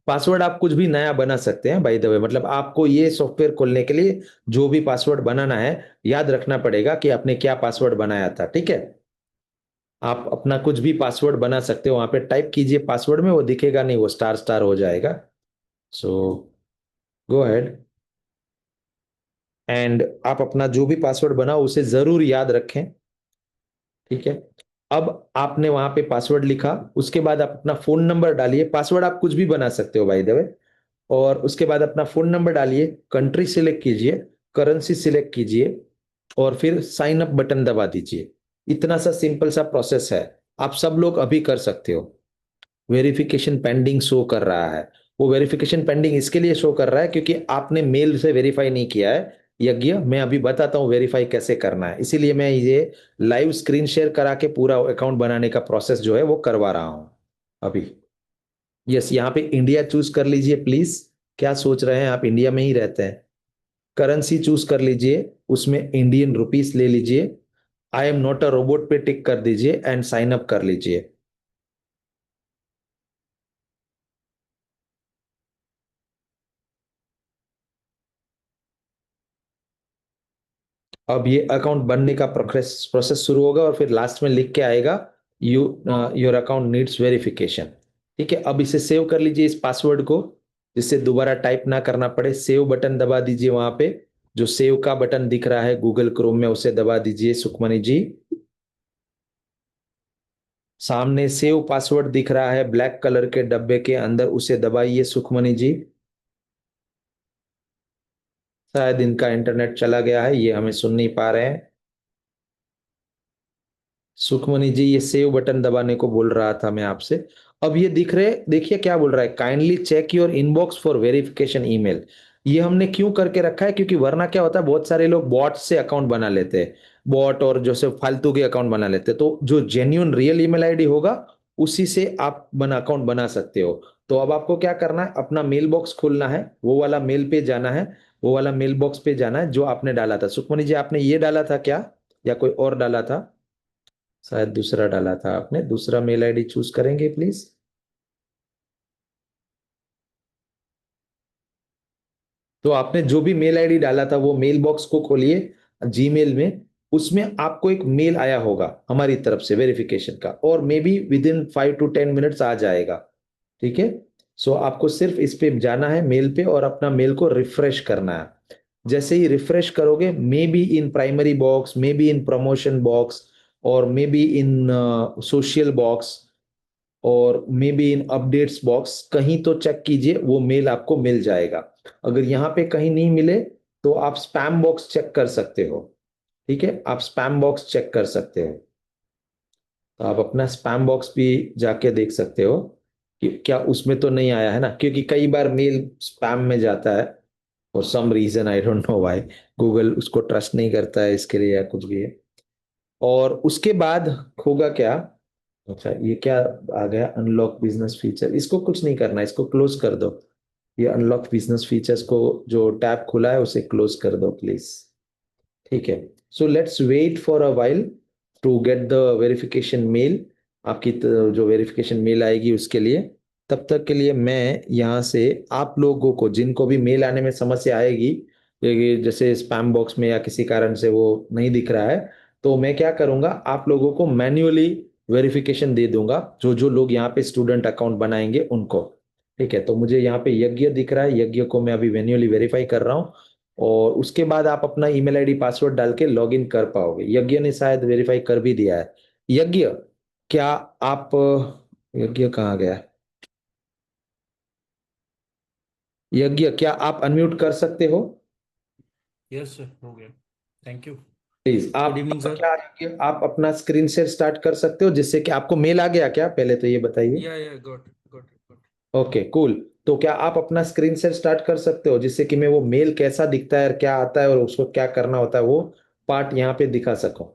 पासवर्ड आप कुछ भी नया बना सकते हैं बाय द वे, मतलब आपको ये सॉफ्टवेयर खोलने के लिए जो भी पासवर्ड बनाना है याद रखना पड़ेगा कि आपने क्या पासवर्ड बनाया था, ठीक है। आप अपना कुछ भी पासवर्ड बना सकते हो, वहां पे टाइप कीजिए पासवर्ड में, वो दिखेगा नहीं, वो स्टार स्टार हो जाएगा। सो गो अहेड एंड आप अपना जो भी पासवर्ड बनाओ उसे जरूर याद रखें, ठीक है। अब आपने वहां पे पासवर्ड लिखा, उसके बाद आप अपना फोन नंबर डालिए, पासवर्ड आप कुछ भी बना सकते हो बाय द वे, और उसके बाद अपना फोन नंबर डालिए, कंट्री सिलेक्ट कीजिए, करेंसी सिलेक्ट कीजिए और फिर साइन अप बटन दबा दीजिए। इतना सा सिंपल सा प्रोसेस है, आप सब लोग अभी कर सकते हो। वेरिफिकेशन पेंडिंग शो कर रहा है, वो वेरिफिकेशन पेंडिंग इसके लिए शो कर रहा है क्योंकि आपने मेल से वेरीफाई नहीं किया है। यज्ञ मैं अभी बताता हूँ वेरीफाई कैसे करना है, इसीलिए मैं ये लाइव स्क्रीन शेयर करा के पूरा अकाउंट बनाने का प्रोसेस जो है वो करवा रहा हूँ अभी। यस, यहाँ पे इंडिया चूज कर लीजिए प्लीज। क्या सोच रहे हैं आप, इंडिया में ही रहते हैं। करेंसी चूज कर लीजिए, उसमें इंडियन रुपीस ले लीजिए, I am not a robot पे टिक कर दीजिए एंड साइन अप कर लीजिए। अब ये अकाउंट बनने का प्रोसेस प्रोसेस शुरू होगा और फिर लास्ट में लिख के आएगा you your account needs verification, ठीक है। अब इसे सेव कर लीजिए इस पासवर्ड को, जिससे दोबारा टाइप ना करना पड़े। सेव बटन दबा दीजिए, वहां पे जो सेव का बटन दिख रहा है गूगल क्रोम में उसे दबा दीजिए सुखमणि जी। सामने सेव पासवर्ड दिख रहा है ब्लैक कलर के डब्बे के अंदर, उसे दबाइए सुखमणि जी। शायद इनका इंटरनेट चला गया है, ये हमें सुन नहीं पा रहे हैं। सुखमणि जी ये सेव बटन दबाने को बोल रहा था मैं आपसे। अब ये दिख रहे, देखिए क्या बोल रहा है, kindly check your inbox for verification email. ये हमने क्यों करके रखा है, क्योंकि वरना क्या होता है बहुत सारे लोग बॉट से अकाउंट बना लेते हैं, बॉट और जो से फालतू के अकाउंट बना लेते हैं। तो जो जेन्युइन रियल ईमेल आईडी होगा उसी से आप बना अकाउंट बना सकते हो। तो अब आपको क्या करना है, अपना मेल बॉक्स खोलना है, वो वाला मेल पे जाना है, वो वाला मेल बॉक्स पे जाना है जो आपने डाला था। सुखमणि जी आपने ये डाला था क्या, या कोई और डाला था? शायद दूसरा डाला था आपने, दूसरा मेल आईडी चूज करेंगे प्लीज। तो आपने जो भी मेल आईडी डाला था वो मेल बॉक्स को खोलिए जीमेल में, उसमें आपको एक मेल आया होगा हमारी तरफ से वेरिफिकेशन का, और maybe within 5 to 10 minutes आ जाएगा, ठीक है। सो आपको सिर्फ इस पे जाना है मेल पे और अपना मेल को रिफ्रेश करना है। जैसे ही रिफ्रेश करोगे, maybe in primary box, maybe in promotion box, और maybe in social box, और maybe in updates box, कहीं तो चेक कीजिए वो मेल आपको मिल जाएगा। अगर यहाँ पे कहीं नहीं मिले तो आप स्पैम बॉक्स चेक कर सकते हो, ठीक है, आप स्पैम बॉक्स चेक कर सकते हो। तो आप अपना स्पैम बॉक्स भी जाके देख सकते हो कि क्या उसमें तो नहीं आया है ना, क्योंकि कई बार मेल स्पैम में जाता है for some reason, I don't know why. Google उसको ट्रस्ट नहीं करता है इसके लिए या कुछ भी है। और उसके बाद होगा क्या, अच्छा ये क्या आ गया, अनलॉक बिजनेस फीचर, इसको कुछ नहीं करना, इसको क्लोज कर दो। ये अनलॉक बिजनेस फीचर्स को जो टैब खुला है उसे क्लोज कर दो प्लीज, ठीक है। So let's wait for a while to get the verification mail. आपकी जो वेरिफिकेशन मेल आएगी उसके लिए, तब तक के लिए मैं यहाँ से आप लोगों को जिनको भी मेल आने में समस्या आएगी, ये जैसे स्पैम बॉक्स में या किसी कारण से वो नहीं दिख रहा है, तो मैं क्या करूंगा, आप लोगों को मैन्युअली वेरिफिकेशन दे दूंगा, जो जो लोग यहाँ पे स्टूडेंट अकाउंट बनाएंगे उनको, ठीक है। तो मुझे यहाँ पे यज्ञ दिख रहा है, यज्ञ को मैं अभी मैन्युअली वेरीफाई कर रहा हूँ, और उसके बाद आप अपना ईमेल आईडी पासवर्ड डाल के लॉग इन कर पाओगे। यज्ञ ने शायद वेरीफाई कर भी दिया है। यज्ञ, क्या आप, यज्ञ कहाँ गया, यज्ञ क्या आप अनम्यूट कर सकते हो यस सर, हो गया। Thank you. प्लीज? आप गुड इवनिंग सर। क्या यज्ञ, आप अपना स्क्रीन शेयर स्टार्ट कर सकते हो जिससे कि आपको मेल आ गया क्या, पहले तो ये बताइए। या got got got. Okay cool. तो क्या आप अपना स्क्रीन शेयर स्टार्ट कर सकते हो, जिससे कि मैं वो मेल कैसा दिखता है और क्या आता है और उसको क्या करना होता है वो पार्ट यहाँ पे दिखा सकूं।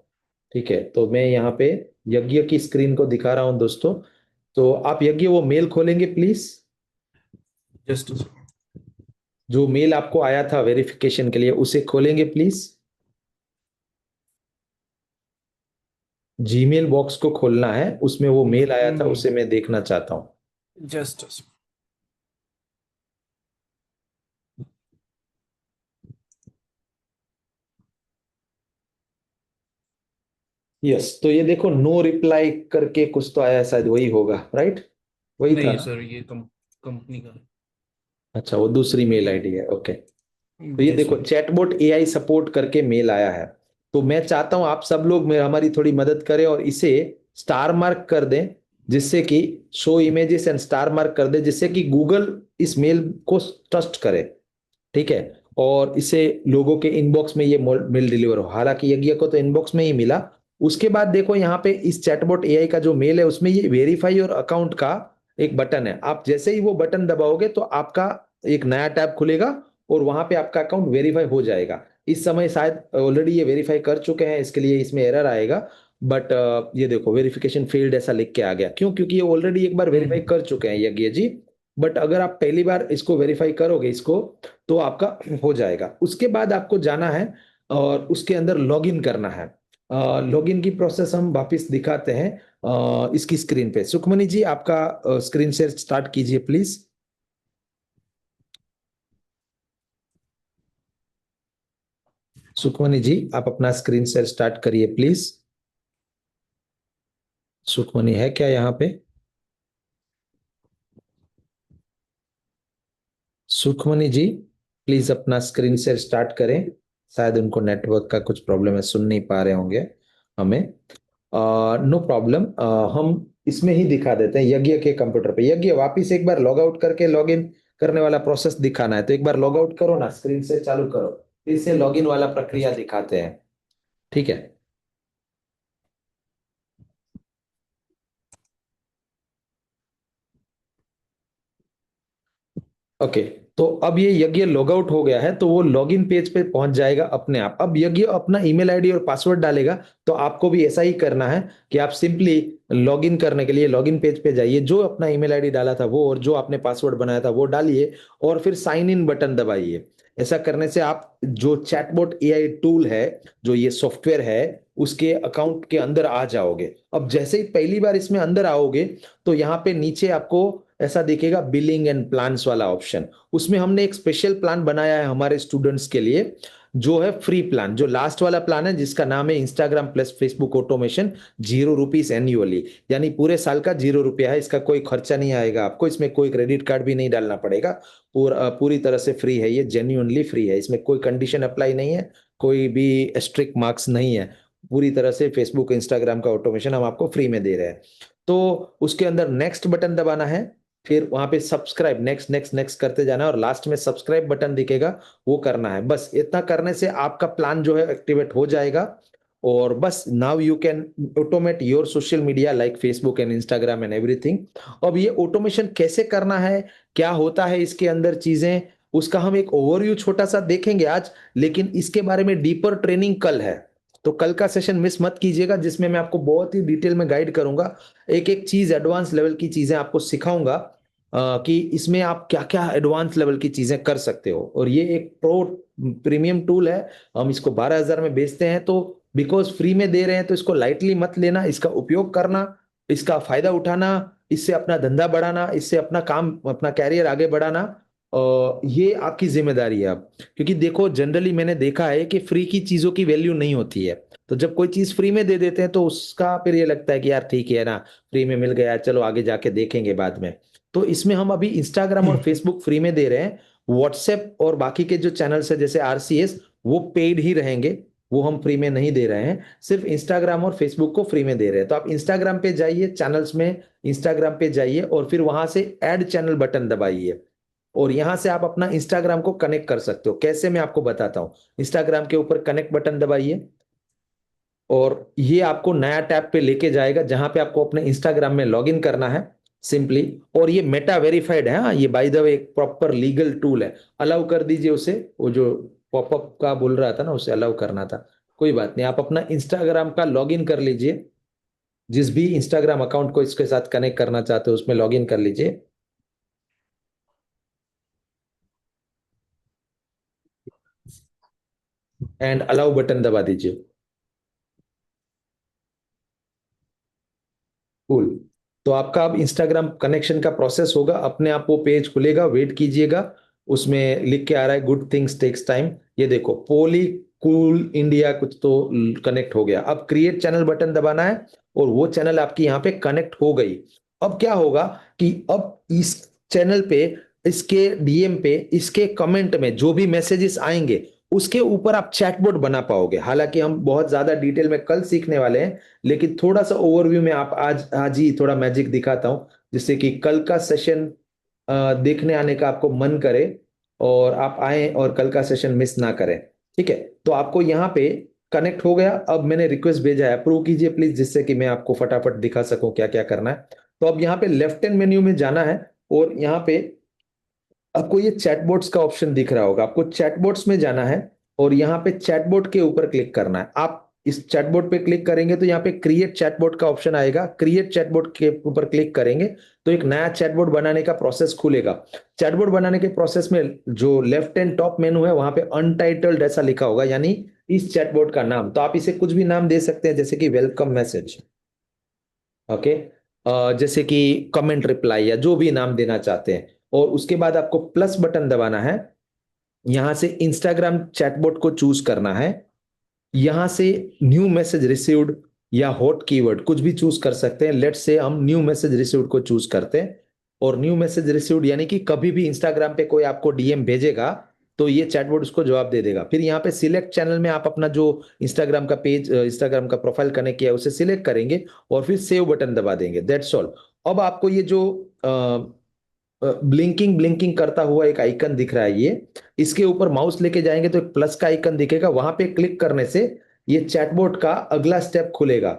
ठीक है, तो मैं यहाँ पे यज्ञ की स्क्रीन को दिखा रहा हूँ दोस्तों। तो आप यज्ञ वो मेल खोलेंगे प्लीज, जस्ट जो मेल आपको आया था वेरिफिकेशन के लिए उसे खोलेंगे प्लीज। जीमेल बॉक्स को खोलना है, उसमें वो मेल आया था उसे मैं देखना चाहता हूँ। जस्ट यस, तो ये देखो नो रिप्लाई करके कुछ तो आया, शायद वही होगा, राइट? वही था नहीं ना? सर, ये कंपनी का अच्छा, वो दूसरी मेल आईडी है, ओके। तो ये जी देखो सर। चैटबॉट एआई सपोर्ट करके मेल आया है। तो मैं चाहता हूं आप सब लोग हमारी थोड़ी मदद करें और इसे स्टार मार्क कर दें, जिससे कि show images and star mark कर दे, जिससे कि गूगल इस मेल को ट्रस्ट करे। ठीक है, और इसे लोगों के इनबॉक्स में ये मेल डिलीवर हो। हालांकि यज्ञ को तो इनबॉक्स में ही मिला। उसके बाद देखो यहाँ पे इस चैटबॉट एआई का जो मेल है उसमें ये वेरीफाई और अकाउंट का एक बटन है। आप जैसे ही वो बटन दबाओगे तो आपका एक नया टैब खुलेगा और वहां पे आपका अकाउंट वेरीफाई हो जाएगा। इस समय शायद ऑलरेडी ये वेरीफाई कर चुके हैं, इसके लिए इसमें एरर आएगा। बट ये देखो वेरिफिकेशन फेल्ड ऐसा लिख के आ गया, क्यों? क्योंकि ये ऑलरेडी एक बार वेरीफाई कर चुके हैं यज्ञ जी। बट अगर आप पहली बार इसको वेरीफाई करोगे इसको, तो आपका हो जाएगा। उसके बाद आपको जाना है और उसके अंदर लॉगिन करना है। लॉगिन की प्रोसेस हम वापस दिखाते हैं इसकी स्क्रीन पे। सुखमनी जी आपका स्क्रीन शेयर स्टार्ट कीजिए प्लीज। सुखमनी जी आप अपना स्क्रीन शेयर स्टार्ट करिए प्लीज। सुखमनी है क्या यहाँ पे? सुखमनी जी प्लीज अपना स्क्रीन शेयर स्टार्ट करें। शायद उनको नेटवर्क का कुछ प्रॉब्लम है, सुन नहीं पा रहे होंगे हमें। नो प्रॉब्लम, हम इसमें ही दिखा देते हैं यज्ञ के कंप्यूटर पे। यज्ञ वापिस एक बार लॉग आउट करके लॉग इन करने वाला प्रोसेस दिखाना है, तो एक बार लॉग आउट करो ना, स्क्रीन से चालू करो, फिर से लॉग इन वाला प्रक्रिया दिखाते हैं। ठीक है, ओके। तो अब ये यज्ञ लॉग आउट हो गया है, तो वो लॉगिन पेज पे पहुंच जाएगा अपने आप। अब यज्ञ अपना ईमेल आईडी और पासवर्ड डालेगा, तो आपको भी ऐसा ही करना है कि आप सिंपली लॉगिन करने के लिए लॉगिन पेज पे जाइए, जो अपना ईमेल आईडी डाला था वो और जो आपने पासवर्ड बनाया था वो डालिए, और फिर साइन इन बटन दबाइए। ऐसा करने से आप जो चैटबॉट एआई टूल है, जो ये सॉफ्टवेयर है, उसके अकाउंट के अंदर आ जाओगे। अब जैसे ही पहली बार इसमें अंदर आओगे, तो यहाँ पे नीचे आपको ऐसा दिखेगा बिलिंग एंड प्लान्स वाला ऑप्शन। उसमें हमने एक स्पेशल प्लान बनाया है हमारे स्टूडेंट्स के लिए, जो है फ्री प्लान, जो लास्ट वाला प्लान है, जिसका नाम है Instagram plus Facebook automation, ₹0 annually. यानी पूरे साल का ₹0 है, इसका कोई खर्चा नहीं आएगा आपको, इसमें कोई क्रेडिट कार्ड भी नहीं डालना पड़ेगा। पूरी तरह से फ्री है, ये जेन्युइनली फ्री है, इसमें कोई कंडीशन अप्लाई नहीं है, कोई भी स्ट्रिक्ट मार्क्स नहीं है। पूरी तरह से फेसबुक इंस्टाग्राम का ऑटोमेशन हम आपको फ्री में दे रहे हैं। तो उसके अंदर नेक्स्ट बटन दबाना है, फिर वहां पे सब्सक्राइब, नेक्स्ट नेक्स्ट नेक्स्ट करते जाना है, और लास्ट में सब्सक्राइब बटन दिखेगा, वो करना है। बस इतना करने से आपका प्लान जो है एक्टिवेट हो जाएगा। और बस now you can automate your social media like Facebook and Instagram and everything. अब ये ऑटोमेशन कैसे करना है, क्या होता है इसके अंदर चीजें, उसका हम एक ओवरव्यू छोटा सा देखेंगे आज, लेकिन इसके बारे में डीपर ट्रेनिंग कल है। तो कल का सेशन मिस मत कीजिएगा, जिसमें मैं आपको बहुत ही डिटेल में गाइड करूंगा, एक एक चीज एडवांस लेवल की चीजें आपको सिखाऊंगा, कि इसमें आप क्या क्या एडवांस लेवल की चीजें कर सकते हो। और ये एक प्रो प्रीमियम टूल है, हम इसको 12,000 में बेचते हैं। तो बिकॉज फ्री में दे रहे हैं तो इसको लाइटली मत लेना, इसका उपयोग करना, इसका फायदा उठाना, इससे अपना धंधा बढ़ाना, इससे अपना काम अपना कैरियर आगे बढ़ाना, ये आपकी जिम्मेदारी है अब। क्योंकि देखो जनरली मैंने देखा है कि फ्री की चीजों की वैल्यू नहीं होती है। तो जब कोई चीज फ्री में दे देते हैं तो उसका फिर ये लगता है कि यार ठीक है ना, फ्री में मिल गया, चलो आगे जाके देखेंगे बाद में। तो इसमें हम अभी इंस्टाग्राम और फेसबुक फ्री में दे रहे हैं। व्हाट्सएप और बाकी के जो चैनल्स है जैसे आरसीएस, वो पेड ही रहेंगे, वो हम फ्री में नहीं दे रहे हैं। सिर्फ इंस्टाग्राम और फेसबुक को फ्री में दे रहे हैं। तो आप इंस्टाग्राम पे जाइए, चैनल्स में इंस्टाग्राम पे जाइए, और फिर वहां से ऐड चैनल बटन दबाइए, और यहां से आप अपना इंस्टाग्राम को कनेक्ट कर सकते हो। कैसे, मैं आपको बताता हूं। इंस्टाग्राम के ऊपर कनेक्ट बटन दबाइए, और ये आपको नया टैब पे लेके जाएगा, जहां पे आपको अपने इंस्टाग्राम में लॉगिन करना है। सिंपली। और ये मेटा वेरीफाइड है, हाँ, ये बाय द वे एक प्रॉपर लीगल टूल है। अलाउ कर दीजिए उसे, वो जो पॉपअप का बोल रहा था ना, उसे अलाउ करना था। कोई बात नहीं, आप अपना इंस्टाग्राम का लॉगिन कर लीजिए, जिस भी इंस्टाग्राम अकाउंट को इसके साथ कनेक्ट करना चाहते हो उसमें लॉगिन कर लीजिए। एंड अलाउ बटन दबा दीजिए। कूल। तो आपका अब इंस्टाग्राम कनेक्शन का प्रोसेस होगा, अपने आप वो पेज खुलेगा, वेट कीजिएगा। उसमें लिख के आ रहा है गुड थिंग्स टेक्स टाइम। ये देखो पोली कूल इंडिया कुछ तो कनेक्ट हो गया। अब क्रिएट चैनल बटन दबाना है और वो चैनल आपकी यहाँ पे कनेक्ट हो गई। अब क्या होगा कि अब इस चैनल पे, इसके डीएम पे, इसके कमेंट में जो भी मैसेजेस आएंगे उसके ऊपर आप चैटबॉट बना पाओगे। हालांकि हम बहुत ज्यादा डिटेल में कल सीखने वाले हैं, लेकिन थोड़ा सा ओवरव्यू में आप आज आज ही थोड़ा मैजिक दिखाता हूं, जिससे कि कल का सेशन देखने आने का आपको मन करे और आप आए और कल का सेशन मिस ना करें। ठीक है, तो आपको यहाँ पे कनेक्ट हो गया। अब मैंने रिक्वेस्ट भेजा है, अप्रूव कीजिए प्लीज, जिससे कि मैं आपको फटाफट दिखा सकूं क्या क्या करना है। तो अब यहाँ पे लेफ्ट हैंड मेन्यू में जाना है और यहाँ पे आपको ये चैटबॉट्स का ऑप्शन दिख रहा होगा, आपको चैटबॉट्स में जाना है और यहाँ पे चैटबॉट के ऊपर क्लिक करना है। आप इस चैटबॉट पे क्लिक करेंगे तो यहाँ पे क्रिएट चैटबॉट का ऑप्शन आएगा। क्रिएट चैटबॉट के ऊपर क्लिक करेंगे तो एक नया चैटबॉट बनाने का प्रोसेस खुलेगा। चैटबॉट बनाने के प्रोसेस में जो लेफ्ट हैंड टॉप मेनू है वहां पे अनटाइटल्ड ऐसा लिखा होगा, यानी इस चैटबॉट का नाम। तो आप इसे कुछ भी नाम दे सकते हैं, जैसे कि वेलकम मैसेज, ओके, जैसे कि कमेंट रिप्लाई, या जो भी नाम देना चाहते हैं। और उसके बाद आपको प्लस बटन दबाना है, यहां से इंस्टाग्राम चैटबॉट को चूज करना है। यहां से न्यू मैसेज रिसीव्ड या हॉट कीवर्ड कुछ भी चूज कर सकते हैं। लेट्स से हम न्यू मैसेज रिसीव्ड को चूज करते हैं। और न्यू मैसेज रिसीव्ड यानी कि कभी भी इंस्टाग्राम पे कोई आपको डीएम भेजेगा तो ये चैटबॉट उसको जवाब दे देगा। फिर यहाँ पे सिलेक्ट चैनल में आप अपना जो इंस्टाग्राम का पेज, इंस्टाग्राम का प्रोफाइल कनेक्ट किया है उसे सिलेक्ट करेंगे और फिर सेव बटन दबा देंगे। That's all. अब आपको ये जो ब्लिंकिंग ब्लिंकिंग करता हुआ एक आइकन दिख रहा है, ये इसके ऊपर माउस लेके जाएंगे तो एक प्लस का आइकन दिखेगा, वहां पे क्लिक करने से ये चैटबॉट का अगला स्टेप खुलेगा।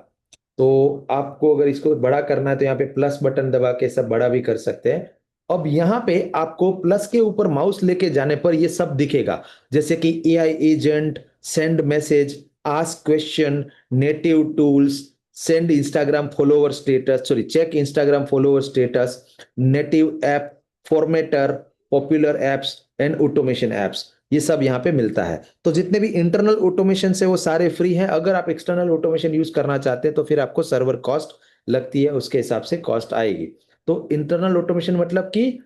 तो आपको अगर इसको बड़ा करना है तो यहाँ पे प्लस बटन दबा के सब बड़ा भी कर सकते हैं। अब यहाँ पे आपको प्लस के ऊपर माउस लेके जाने पर ये सब दिखेगा, जैसे कि AI agent, send message, ask question, native tools, send Instagram follower status, sorry check Instagram follower status, native app, formatter, popular apps and automation apps, ये सब यहाँ पे मिलता है। तो जितने भी इंटरनल ऑटोमेशन है वो सारे फ्री हैं। अगर आप एक्सटर्नल ऑटोमेशन यूज करना चाहते हैं तो फिर आपको सर्वर कॉस्ट लगती है, उसके हिसाब से कॉस्ट आएगी। तो इंटरनल ऑटोमेशन मतलब कि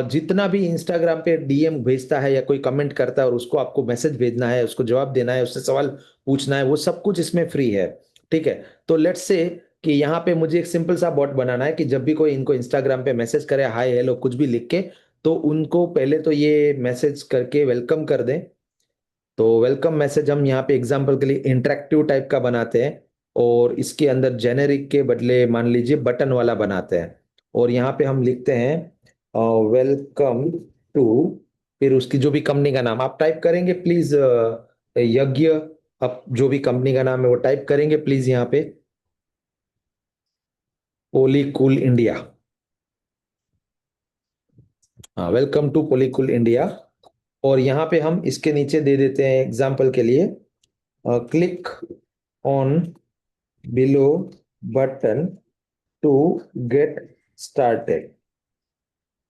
जितना भी इंस्टाग्राम पे डीएम भेजता है या कोई कमेंट करता है और उसको आपको मैसेज भेजना है, उसको जवाब देना है, उससे सवाल पूछना है, वो सब कुछ इसमें फ्री है। ठीक है, तो लेट्स से कि यहाँ पे मुझे एक सिंपल सा बॉट बनाना है कि जब भी कोई इनको इंस्टाग्राम पे मैसेज करे, हाय हेलो कुछ भी लिख के, तो उनको पहले तो ये मैसेज करके वेलकम कर दें। तो वेलकम मैसेज हम यहाँ पे एग्जांपल के लिए इंटरेक्टिव टाइप का बनाते हैं और इसके अंदर जेनेरिक के बदले मान लीजिए बटन वाला बनाते हैं। और यहाँ पे हम लिखते हैं वेलकम टू, फिर उसकी जो भी कंपनी का नाम आप टाइप करेंगे प्लीज, यज्ञ, आप जो भी कंपनी का नाम है वो टाइप करेंगे प्लीज यहाँ पे, पोलीकूल इंडिया। हाँ, वेलकम टू पोलीकूल इंडिया। और यहाँ पे हम इसके नीचे दे देते हैं एग्जाम्पल के लिए, click on below button to get started.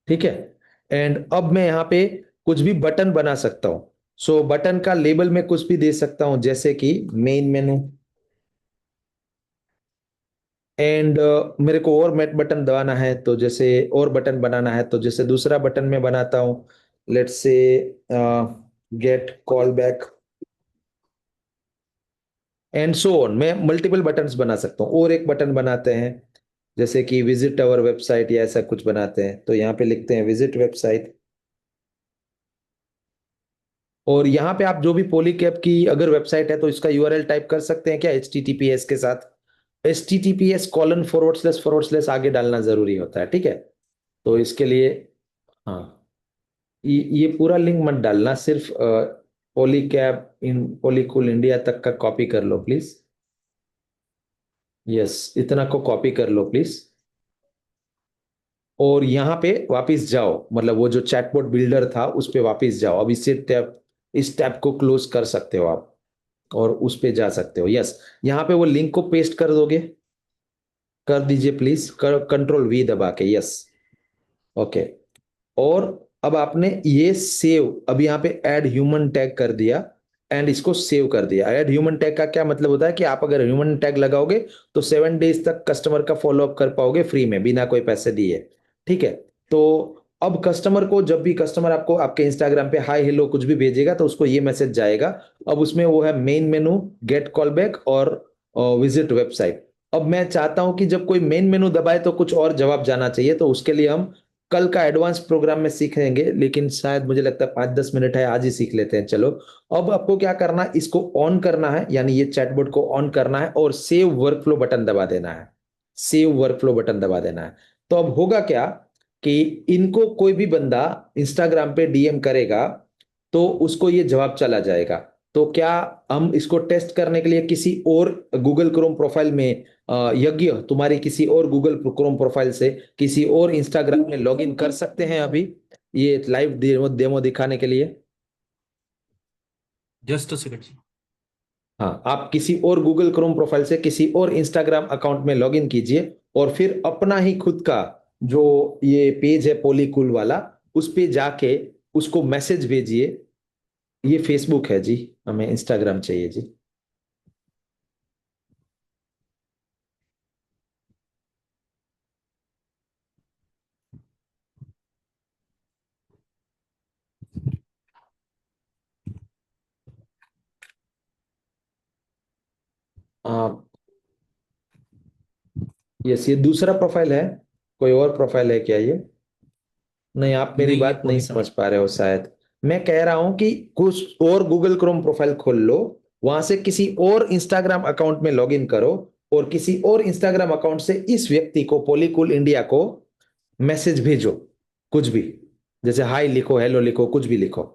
ठीक है, एंड अब मैं यहाँ पे कुछ भी बटन बना सकता हूँ। सो बटन का लेबल में कुछ भी दे सकता हूँ, जैसे कि मेन मेनू। एंड मेरे को और मैट बटन दबाना है तो जैसे और बटन बनाना है तो जैसे दूसरा बटन में बनाता हूँ, let's say get call back and so on. मैं मल्टीपल बटन्स बना सकता हूँ। और एक बटन बनाते हैं जैसे कि विजिट अवर वेबसाइट या ऐसा कुछ बनाते हैं, तो यहाँ पे लिखते हैं विजिट वेबसाइट। और यहाँ पे आप जो भी पॉलीकैब की अगर वेबसाइट है तो इसका यूआरएल टाइप कर सकते हैं क्या, HTTPS के साथ HTTPS:// आगे डालना जरूरी होता है। ठीक है, तो इसके लिए हाँ, ये पूरा लिंक मत डालना, सिर्फ पॉलीकैब इन पोलीकूल इंडिया तक का कॉपी कर लो प्लीज। यस, इतना को कॉपी कर लो प्लीज। और यहाँ पे वापस जाओ, मतलब वो जो चैटबॉट बिल्डर था उस पे वापस जाओ। अब इस टैब को क्लोज कर सकते हो आप और उस पे जा सकते हो। यस, यहाँ पे वो लिंक को पेस्ट कर दोगे, कर दीजिए प्लीज, कंट्रोल वी दबा के। Yes, okay. और अब आपने ये सेव, अब यहाँ पे ऐड ह्यूमन टैग कर दिया एंड इसको सेव कर दिया। ऐड ह्यूमन टैग का क्या मतलब होता है कि आप अगर ह्यूमन टैग लगाओगे तो 7 डेज तक कस्टमर का फॉलोअप कर पाओगे फ्री में, बिना कोई पैसे दिए। ठीक है, तो अब कस्टमर को, जब भी कस्टमर आपको आपके इंस्टाग्राम पे हाय हेलो कुछ भी भेजेगा तो उसको ये मैसेज जाएगा। अब उसमें वो है main menu, get call back और विजिट वेबसाइट। अब मैं चाहता हूं कि जब कोई मेन मेनू दबाए तो कुछ और जवाब जाना चाहिए, तो उसके लिए हम कल का एडवांस प्रोग्राम में सीखेंगे, लेकिन शायद मुझे लगता है 5-10 मिनट है, आज ही सीख लेते हैं। चलो, अब आपको क्या करना है, इसको ऑन करना है, यानी ये चैटबॉट को ऑन करना है और सेव वर्कफ्लो बटन दबा देना है। सेव वर्कफ्लो बटन दबा देना है। तो अब होगा क्या कि इनको कोई भी बंदा इंस्टाग्राम पे डीएम करेगा तो उसको ये जवाब चला जाएगा। तो क्या हम इसको टेस्ट करने के लिए किसी और गूगल क्रोम प्रोफाइल में, यज्ञ तुम्हारी किसी और गूगल क्रोम प्रोफाइल से किसी और इंस्टाग्राम में लॉगिन कर सकते हैं अभी, ये लाइव डेमो दिखाने के लिए? Just a second. हाँ, आप किसी और गूगल क्रोम प्रोफाइल से किसी और इंस्टाग्राम अकाउंट में लॉगिन कीजिए और फिर अपना ही खुद का जो ये पेज है पॉलीकूल वाला, उस पे जाके उसको मैसेज भेजिए। ये फेसबुक है जी, हमें इंस्टाग्राम चाहिए जी। यस, ये दूसरा प्रोफाइल है। कोई और प्रोफाइल है क्या ये? नहीं, आप मेरी नहीं, ये बात नहीं पॉलीकूल। समझ पा रहे हो शायद। मैं कह रहा हूं कि कुछ और गूगल क्रोम प्रोफाइल खोल लो, वहां से किसी और इंस्टाग्राम अकाउंट में लॉगिन करो और किसी और इंस्टाग्राम अकाउंट से इस व्यक्ति को, पॉलीकूल इंडिया को मैसेज भेजो, कुछ भी, जैसे हाय लिखो, हेलो लिखो, कुछ भी लिखो,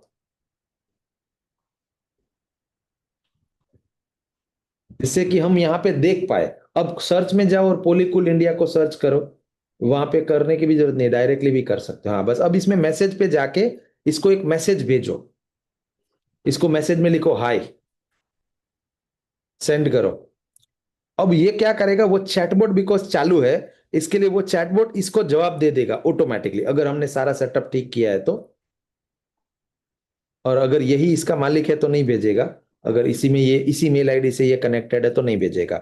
जिससे कि हम यहाँ पे देख पाए। अब सर्च में जाओ और पॉलीकूल इंडिया को सर्च करो, वहां पे करने की भी जरूरत नहीं, डायरेक्टली भी कर सकते हो। हाँ, बस अब इसमें मैसेज पे जाके इसको एक मैसेज भेजो, इसको मैसेज में लिखो हाय, सेंड करो। अब ये क्या करेगा, वो चैटबॉट बिकॉज चालू है, इसके लिए वो चैटबॉट इसको जवाब दे देगा ऑटोमेटिकली, अगर हमने सारा सेटअप ठीक किया है तो। और अगर यही इसका मालिक है तो नहीं भेजेगा, अगर इसी में ये इसी मेल आईडी से ये कनेक्टेड है तो नहीं भेजेगा।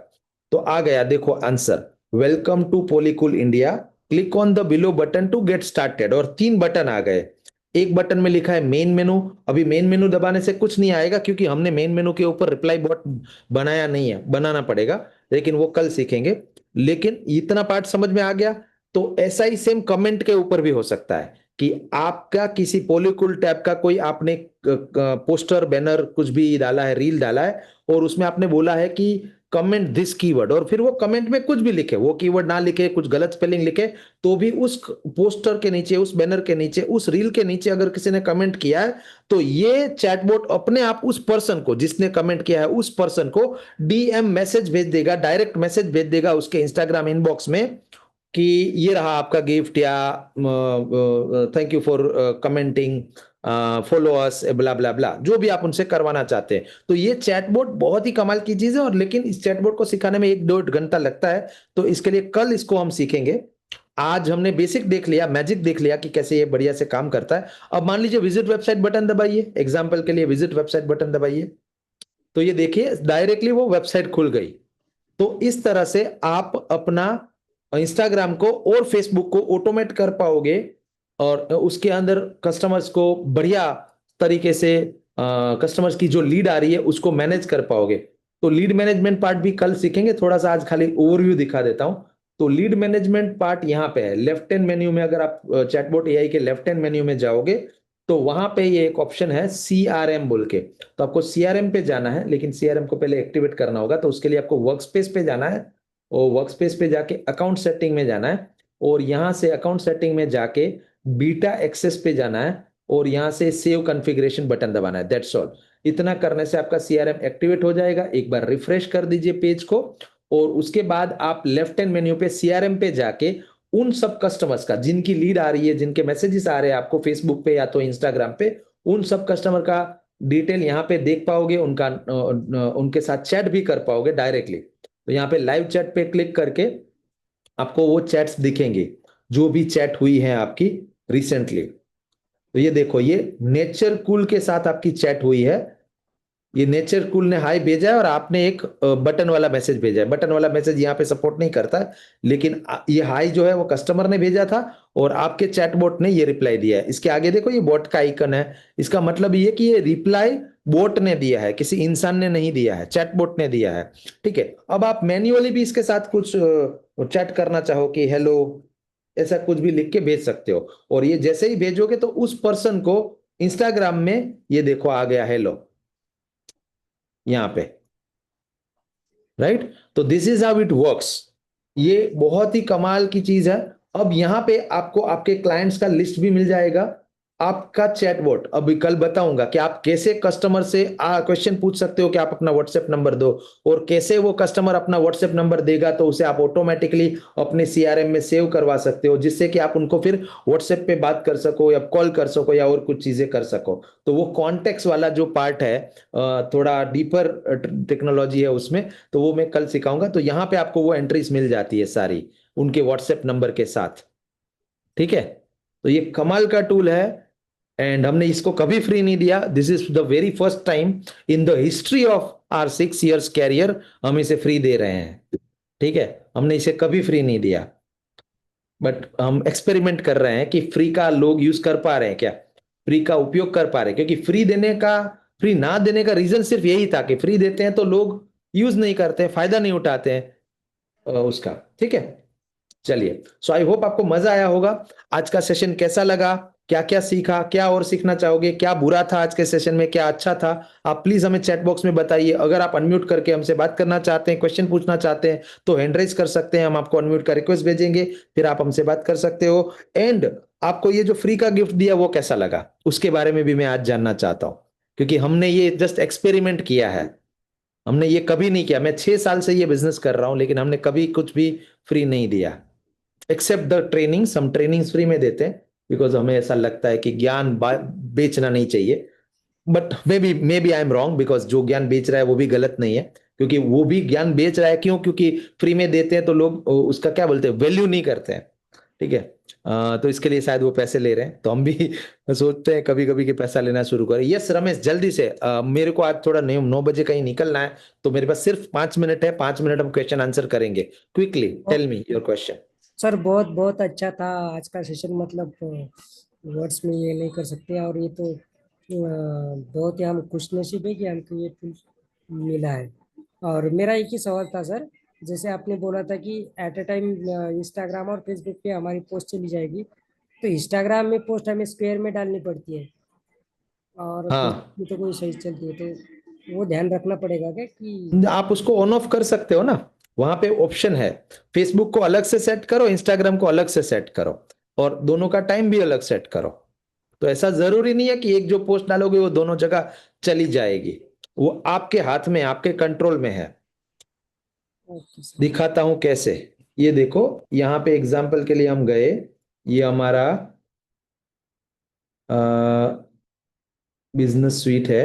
तो आ गया, देखो answer, welcome to Polycool India, click on the below button to get started. और 3 बटन आ गए। एक बटन में लिखा है मेन मेनू। अभी मेन मेनू दबाने से कुछ नहीं आएगा क्योंकि हमने मेन मेनू के ऊपर रिप्लाई बॉट बनाया नहीं है, बनाना पड़ेगा, लेकिन वो कल सीखेंगे। लेकिन इतना पार्ट समझ में आ गया। तो ऐसा ही सेम कमेंट के ऊपर भी हो सकता है कि आपका किसी पॉलीकूल टैब का कोई आपने पोस्टर, बैनर कुछ भी डाला है, रील डाला है, और उसमें आपने बोला है कि कमेंट दिस कीवर्ड, और फिर वो कमेंट में कुछ भी लिखे, वो कीवर्ड ना लिखे, कुछ गलत स्पेलिंग लिखे, तो भी उस पोस्टर के नीचे, उस बैनर के नीचे, उस रील के नीचे अगर किसी ने कमेंट किया है तो ये चैटबॉट अपने आप उस पर्सन को, जिसने कमेंट किया है उस पर्सन को डीएम मैसेज भेज देगा, डायरेक्ट मैसेज भेज देगा उसके इंस्टाग्राम इनबॉक्स में कि ये रहा आपका गिफ्ट, या thank you for commenting, follow us, blah blah blah, जो भी आप उनसे करवाना चाहते हैं। तो ये चैटबॉट बहुत ही कमाल की चीज है, और लेकिन इस चैटबॉट को सिखाने में 1-1.5 घंटा लगता है। तो इसके लिए कल इसको हम सीखेंगे। आज हमने बेसिक देख लिया, मैजिक देख लिया कि कैसे ये बढ़िया से काम करता है। अब मान लीजिए विजिट वेबसाइट बटन दबाइए, एग्जाम्पल के लिए विजिट वेबसाइट बटन दबाइए, तो ये देखिए डायरेक्टली वो वेबसाइट खुल गई। तो इस तरह से आप अपना इंस्टाग्राम को और फेसबुक को ऑटोमेट कर पाओगे, और उसके अंदर कस्टमर्स को बढ़िया तरीके से, कस्टमर्स की जो लीड आ रही है उसको मैनेज कर पाओगे। तो लीड मैनेजमेंट पार्ट भी कल सीखेंगे, थोड़ा सा आज खाली ओवरव्यू दिखा देता हूं। तो लीड मैनेजमेंट पार्ट यहाँ पे है, लेफ्ट हैंड मेन्यू में, अगर आप चैटबॉट एआई के लेफ्ट हैंड मेन्यू में जाओगे तो वहां पे ये एक ऑप्शन है सीआरएम बोल के। तो आपको सीआरएम पे जाना है, लेकिन सीआरएम को पहले एक्टिवेट करना होगा, तो उसके लिए आपको वर्कस्पेस पे जाना है, और वर्कस्पेस पे जाके अकाउंट सेटिंग में जाना है, और यहां से अकाउंट सेटिंग में जाके बीटा एक्सेस पे जाना है, और यहां से सेव कॉन्फ़िगरेशन बटन दबाना है। That's all. इतना करने से आपका सीआरएम एक्टिवेट हो जाएगा। एक बार रिफ्रेश कर दीजिए पेज को, और उसके बाद आप लेफ्ट हैंड मेन्यू पे सीआरएम पे जाके उन सब कस्टमर्स का जिनकी लीड आ रही है, जिनके मैसेजेस आ रहे हैं आपको फेसबुक पे या तो इंस्टाग्राम पे, उन सब कस्टमर का डिटेल यहाँ पे देख पाओगे, उनके साथ चैट भी कर पाओगे डायरेक्टली। तो यहाँ पे लाइव चैट पे क्लिक करके आपको वो चैट्स दिखेंगे जो भी चैट हुई है आपकी रिसेंटली। तो ये देखो, ये नेचर कूल के साथ आपकी चैट हुई है। ये नेचर कूल ने हाई भेजा है और आपने एक बटन वाला मैसेज भेजा है। बटन वाला मैसेज यहाँ पे सपोर्ट नहीं करता है, लेकिन ये हाई जो है वो कस्टमर ने भेजा था और आपके चैटबॉट ने ये रिप्लाई दिया है। इसके आगे देखो, ये बॉट का आइकन है। इसका मतलब ये कि ये रिप्लाई बोट ने दिया है, किसी इंसान ने नहीं दिया है, चैटबॉट ने दिया है। ठीक है, अब आप मैन्युअली भी इसके साथ कुछ चैट करना चाहो कि हेलो, ऐसा कुछ भी लिख के भेज सकते हो। और ये जैसे ही भेजोगे तो उस पर्सन को इंस्टाग्राम में ये देखो आ गया हेलो यहां पे, राइट। तो this is how it works. ये बहुत ही कमाल की चीज है। अब यहां पे आपको आपके क्लाइंट्स का लिस्ट भी मिल जाएगा, आपका चैटबॉट। अभी कल बताऊंगा कि आप कैसे कस्टमर से क्वेश्चन पूछ सकते हो कि आप अपना व्हाट्सएप नंबर दो, और कैसे वो कस्टमर अपना व्हाट्सएप नंबर देगा तो उसे आप ऑटोमेटिकली अपने सीआरएम में सेव करवा सकते हो, जिससे कि आप उनको फिर व्हाट्सएप पे बात कर सको या कॉल कर सको या और कुछ चीजें कर सको। तो वो कॉन्टेक्स्ट वाला जो पार्ट है, थोड़ा डीपर टेक्नोलॉजी है उसमें, तो वो मैं कल सिखाऊंगा। तो यहाँ पे आपको वो एंट्रीज मिल जाती है सारी उनके व्हाट्सएप नंबर के साथ। ठीक है, तो ये कमाल का टूल है एंड हमने इसको कभी फ्री नहीं दिया। This is the very first time in the history of our 6 years career हम इसे फ्री दे रहे हैं। ठीक है, हमने इसे कभी फ्री नहीं दिया, बट हम एक्सपेरिमेंट कर रहे हैं कि फ्री का लोग यूज कर पा रहे हैं क्या, फ्री का उपयोग कर पा रहे हैं। क्योंकि फ्री ना देने का रीजन सिर्फ यही था कि फ्री देते हैं तो लोग यूज नहीं करते, फायदा नहीं उठाते हैं उसका। ठीक है, चलिए, सो आई होप आपको मजा आया होगा। आज का सेशन कैसा लगा, क्या क्या सीखा, क्या और सीखना चाहोगे, क्या बुरा था आज के सेशन में, क्या अच्छा था, आप प्लीज हमें चैट बॉक्स में बताइए। अगर आप अनम्यूट करके हमसे बात करना चाहते हैं, क्वेश्चन पूछना चाहते हैं, तो हैंड रेज कर सकते हैं, हम आपको अनम्यूट का रिक्वेस्ट भेजेंगे, फिर आप हमसे बात कर सकते हो। एंड आपको ये जो फ्री का गिफ्ट दिया वो कैसा लगा, उसके बारे में भी मैं आज जानना चाहता हूं, क्योंकि हमने ये जस्ट एक्सपेरिमेंट किया है। हमने ये कभी नहीं किया, मैं 6 साल से ये बिजनेस कर रहा हूं, लेकिन हमने कभी कुछ भी फ्री नहीं दिया, एक्सेप्ट द ट्रेनिंग्स। हम ट्रेनिंग्स फ्री में देते हैं बिकॉज हमें ऐसा लगता है कि ज्ञान बेचना नहीं चाहिए। But maybe I am wrong, because जो ज्ञान बेच रहा है वो भी गलत नहीं है, क्योंकि वो भी ज्ञान बेच रहा है। क्यों? क्योंकि फ्री में देते हैं तो लोग उसका क्या बोलते हैं, वैल्यू नहीं करते हैं। ठीक है, तो इसके लिए शायद वो पैसे ले रहे हैं, तो हम भी सोचते हैं कभी कभी कि पैसा लेना शुरू करें। यस रमेश, जल्दी से मेरे को आज थोड़ा 9 बजे कहीं निकलना है, तो मेरे पास सिर्फ 5 मिनट है, 5 मिनट हम क्वेश्चन आंसर करेंगे। Quickly tell me your question. Sir बहुत बहुत अच्छा था आज का सेशन, मतलब वर्ड्स में ये नहीं कर सकते। और ये तो बहुत ही हम खुशनसीब है कि हमको ये टूल मिला है। और मेरा एक ही सवाल था सर, जैसे आपने बोला था कि एट ए टाइम इंस्टाग्राम और फेसबुक पे हमारी पोस्ट चली जाएगी, तो इंस्टाग्राम में पोस्ट हमें स्क्वायर में डालनी पड़ती है और हाँ, फेसबुक में तो कोई सही चलती है, तो वो ध्यान रखना पड़ेगा क्या कि आप उसको ऑन ऑफ कर सकते हो ना, वहां पे ऑप्शन है। फेसबुक को अलग से सेट करो, इंस्टाग्राम को अलग से सेट करो, और दोनों का टाइम भी अलग सेट करो। तो ऐसा जरूरी नहीं है कि एक जो पोस्ट डालोगे वो दोनों जगह चली जाएगी, वो आपके हाथ में, आपके कंट्रोल में है। Okay sir. दिखाता हूं कैसे। ये देखो, यहां पे एग्जाम्पल के लिए हम गए, ये हमारा बिजनेस स्वीट है।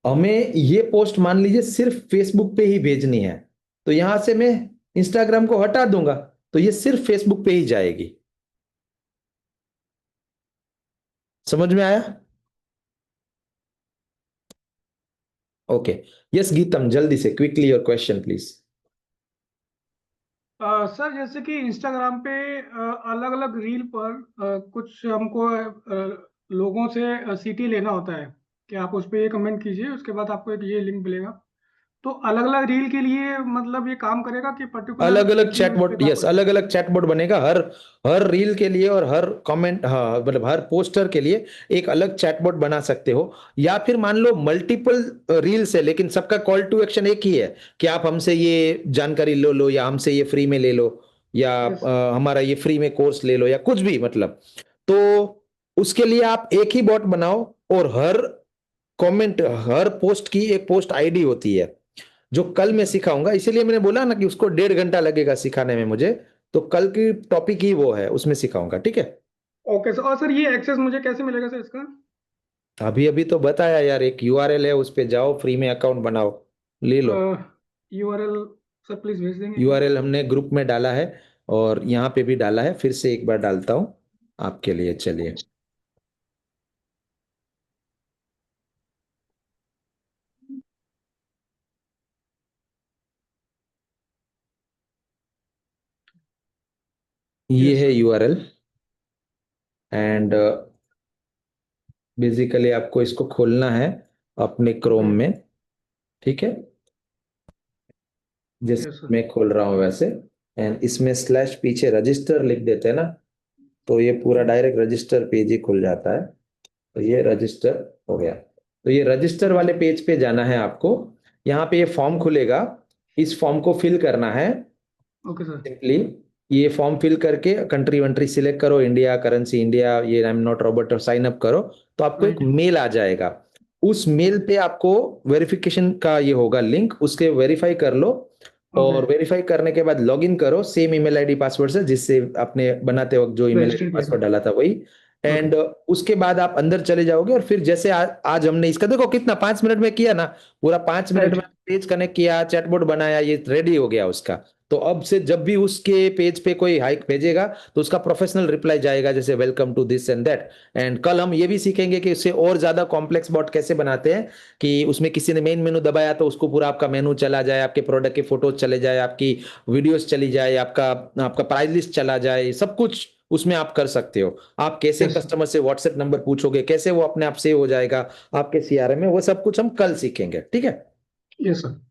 हमें ये पोस्ट मान लीजिए सिर्फ फेसबुक पे ही भेजनी है, तो यहां से मैं इंस्टाग्राम को हटा दूंगा, तो ये सिर्फ फेसबुक पे ही जाएगी। समझ में आया? ओके, यस गीतम, जल्दी से quickly your question please. Sir जैसे कि इंस्टाग्राम पे अलग अलग रील पर कुछ हमको लोगों से सीटी लेना होता है कि आप उस पर ये कमेंट कीजिए, उसके बाद आपको एक ये लिंक मिलेगा। तो अलग अलग रील के लिए मतलब ये काम करेगा कि पर्टिकुलर अलग अलग चैटबॉट, यस, अलग अलग चैटबॉट बनेगा हर हर रील के लिए, और हर कमेंट, हाँ मतलब हर पोस्टर के लिए एक अलग चैटबॉट बना सकते हो। या फिर मान लो मल्टीपल रील्स है, लेकिन सबका कॉल टू एक्शन एक ही है कि आप हमसे ये जानकारी लो लो, या हमसे ये फ्री में ले लो, या हमारा ये फ्री में कोर्स ले लो, या कुछ भी, मतलब। तो उसके लिए आप एक ही बॉट बनाओ, और हर कमेंट, हर पोस्ट की एक पोस्ट आईडी होती है, जो कल मैं सिखाऊंगा। इसीलिए मैंने बोला ना कि उसको 1.5 घंटा लगेगा सिखाने में मुझे, तो कल की टॉपिक ही वो है, उसमें सिखाऊंगा, ठीक है। Okay sir. और सर ये एक्सेस मुझे कैसे मिलेगा सर इसका? अभी अभी तो बताया यार, एक यूआरएल है, उस पे जाओ, फ्री में अकाउंट बनाओ, ले लो। यूआरएल सर प्लीज भेज देंगे एक बार? यूआरएल हमने ग्रुप में डाला है और यहाँ पे भी डाला है, फिर से एक बार डालता हूँ आपके लिए, चलिए। ये यस है सर। यूआरएल एंड बेसिकली आपको इसको खोलना है अपने क्रोम ओके। में, ठीक है, जैसे यस सर। मैं खोल रहा हूँ वैसे। एंड इसमें स्लैश पीछे रजिस्टर लिख देते हैं ना, तो ये पूरा डायरेक्ट रजिस्टर पेज ही खुल जाता है। तो ये रजिस्टर हो गया। तो ये रजिस्टर वाले पेज पे जाना है आपको। यहाँ पे ये फॉर्म खुलेगा, इस फॉर्म को फिल करना है। Okay sir. सिंपली ये फॉर्म फिल करके कंट्री वंट्री सिलेक्ट करो, इंडिया, करेंसी इंडिया, ये आई एम नॉट रोबोट, और साइन अप करो। तो आपको एक राइट। मेल आ जाएगा। उस मेल पे आपको वेरिफिकेशन का ये होगा लिंक, उसके वेरीफाई कर लो। ओके। और वेरीफाई करने के बाद लॉगिन करो सेम ईमेल आईडी पासवर्ड से, जिससे आपने बनाते वक्त जो ईमेल आईडी रजिस्टर किया था। पासवर्ड डाला था वही। ओके। एंड उसके बाद आप अंदर चले जाओगे, और फिर जैसे आज हमने इसका देखो कितना 5 मिनट में किया ना, पूरा 5 मिनट राइट। में पेज कनेक्ट किया, चैटबॉट बनाया, ये रेडी हो गया उसका। तो अब से जब भी उसके पेज पे कोई हाइक भेजेगा तो उसका प्रोफेशनल रिप्लाई जाएगा, जैसे welcome to this and that. And कल हम ये भी सीखेंगे कि उससे और ज्यादा कॉम्प्लेक्स बॉट कैसे बनाते हैं, कि उसमें किसी ने मेन मेनू दबाया तो उसको पूरा आपका मेनू चला जाए, आपके प्रोडक्ट के फोटोज चले जाए, आपकी वीडियोस चली जाए, आपका आपका प्राइस लिस्ट चला जाए, सब कुछ उसमें आप कर सकते हो। आप कैसे यस। कस्टमर से व्हाट्सएप नंबर पूछोगे, कैसे वो अपने आप सेव हो जाएगा आपके सीआरएम में, वो सब कुछ हम कल सीखेंगे, ठीक है। Yes sir.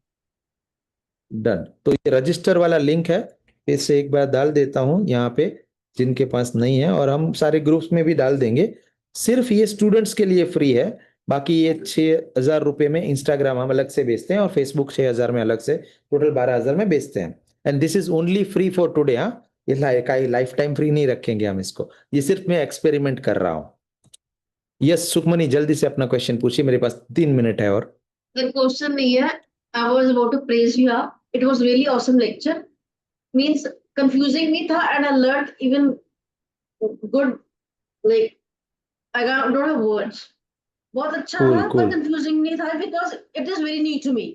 डन। तो ये रजिस्टर वाला लिंक है, फिर से एक बार डाल देता हूं यहाँ पे, जिनके पास नहीं है, और हम सारे ग्रुप्स में भी डाल देंगे। सिर्फ ये स्टूडेंट्स के लिए फ्री है, बाकी ये 6,000 रुपये में इंस्टाग्राम हम अलग से बेचते हैं, और फेसबुक 6,000 में अलग से, टोटल 12,000 में बेचते हैं। And this is only free for today. हाँ, ये लाइफ टाइम फ्री नहीं रखेंगे हम इसको, ये सिर्फ मैं एक्सपेरिमेंट कर रहा हूँ। यस सुखमनी, जल्दी से अपना क्वेश्चन पूछिए, मेरे पास 3 मिनट है और। The question here, I was about to praise you up. It was really awesome lecture. Means confusing me tha and I learned even good, like don't have words. बहुत अच्छा cool था पर cool. confusing नहीं था because it is very new to me.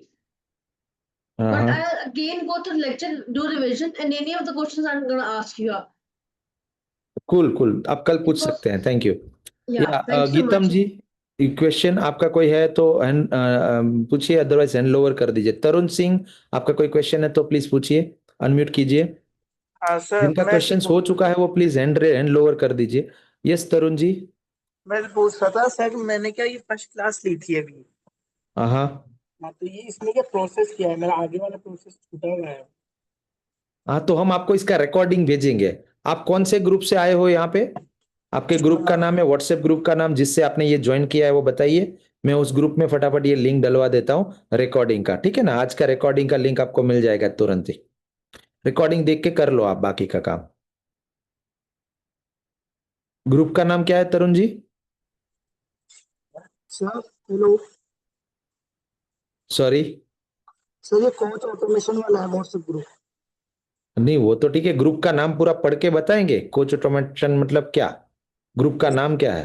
हाँ But हाँ, I'll again go to lecture, do revision, and any of the questions I'm gonna ask you up. Cool cool, आप कल It पूछ was सकते हैं, thank you. yeah. या Thank you so Geetam much. जी, question आपका कोई है तो पूछिए, अदरवाइज हैंड ओवर कर दीजिए। तरुण सिंह, आपका कोई क्वेश्चन है तो प्लीज पूछिए, अनम्यूट कीजिए। हाँ सर, जिनका क्वेश्चन हो चुका है वो प्लीज हैंड ओवर कर दीजिए। यस तरुण जी। मैं पूछ रहा था सर, मैंने क्या ये फर्स्ट क्लास ली थी अभी। हाँ हाँ, तो ये इसमें क्या प्रोसेस किया है? मेरा आगे वाला प्रोसेस छूटा हुआ है। हाँ, तो हम आपको इसका रिकॉर्डिंग भेजेंगे। आप कौन से ग्रुप से आए हो यहाँ पे? आपके ग्रुप का नाम है, व्हाट्सएप ग्रुप का नाम जिससे आपने ये ज्वाइन किया है वो बताइए। मैं उस ग्रुप में फटाफट ये लिंक डलवा देता हूँ रिकॉर्डिंग का, ठीक है ना। आज का रिकॉर्डिंग का लिंक आपको मिल जाएगा तुरंत ही। रिकॉर्डिंग देख के कर लो आप बाकी का काम। ग्रुप का नाम क्या है Tarun ji? Sir hello sorry, sir, ये कोच ऑटोमेशन वाला है व्हाट्सएप ग्रुप। नहीं वो तो ठीक है, ग्रुप का नाम पूरा पढ़ के बताएंगे। कोच ऑटोमेशन मतलब क्या? ग्रुप का नाम क्या है?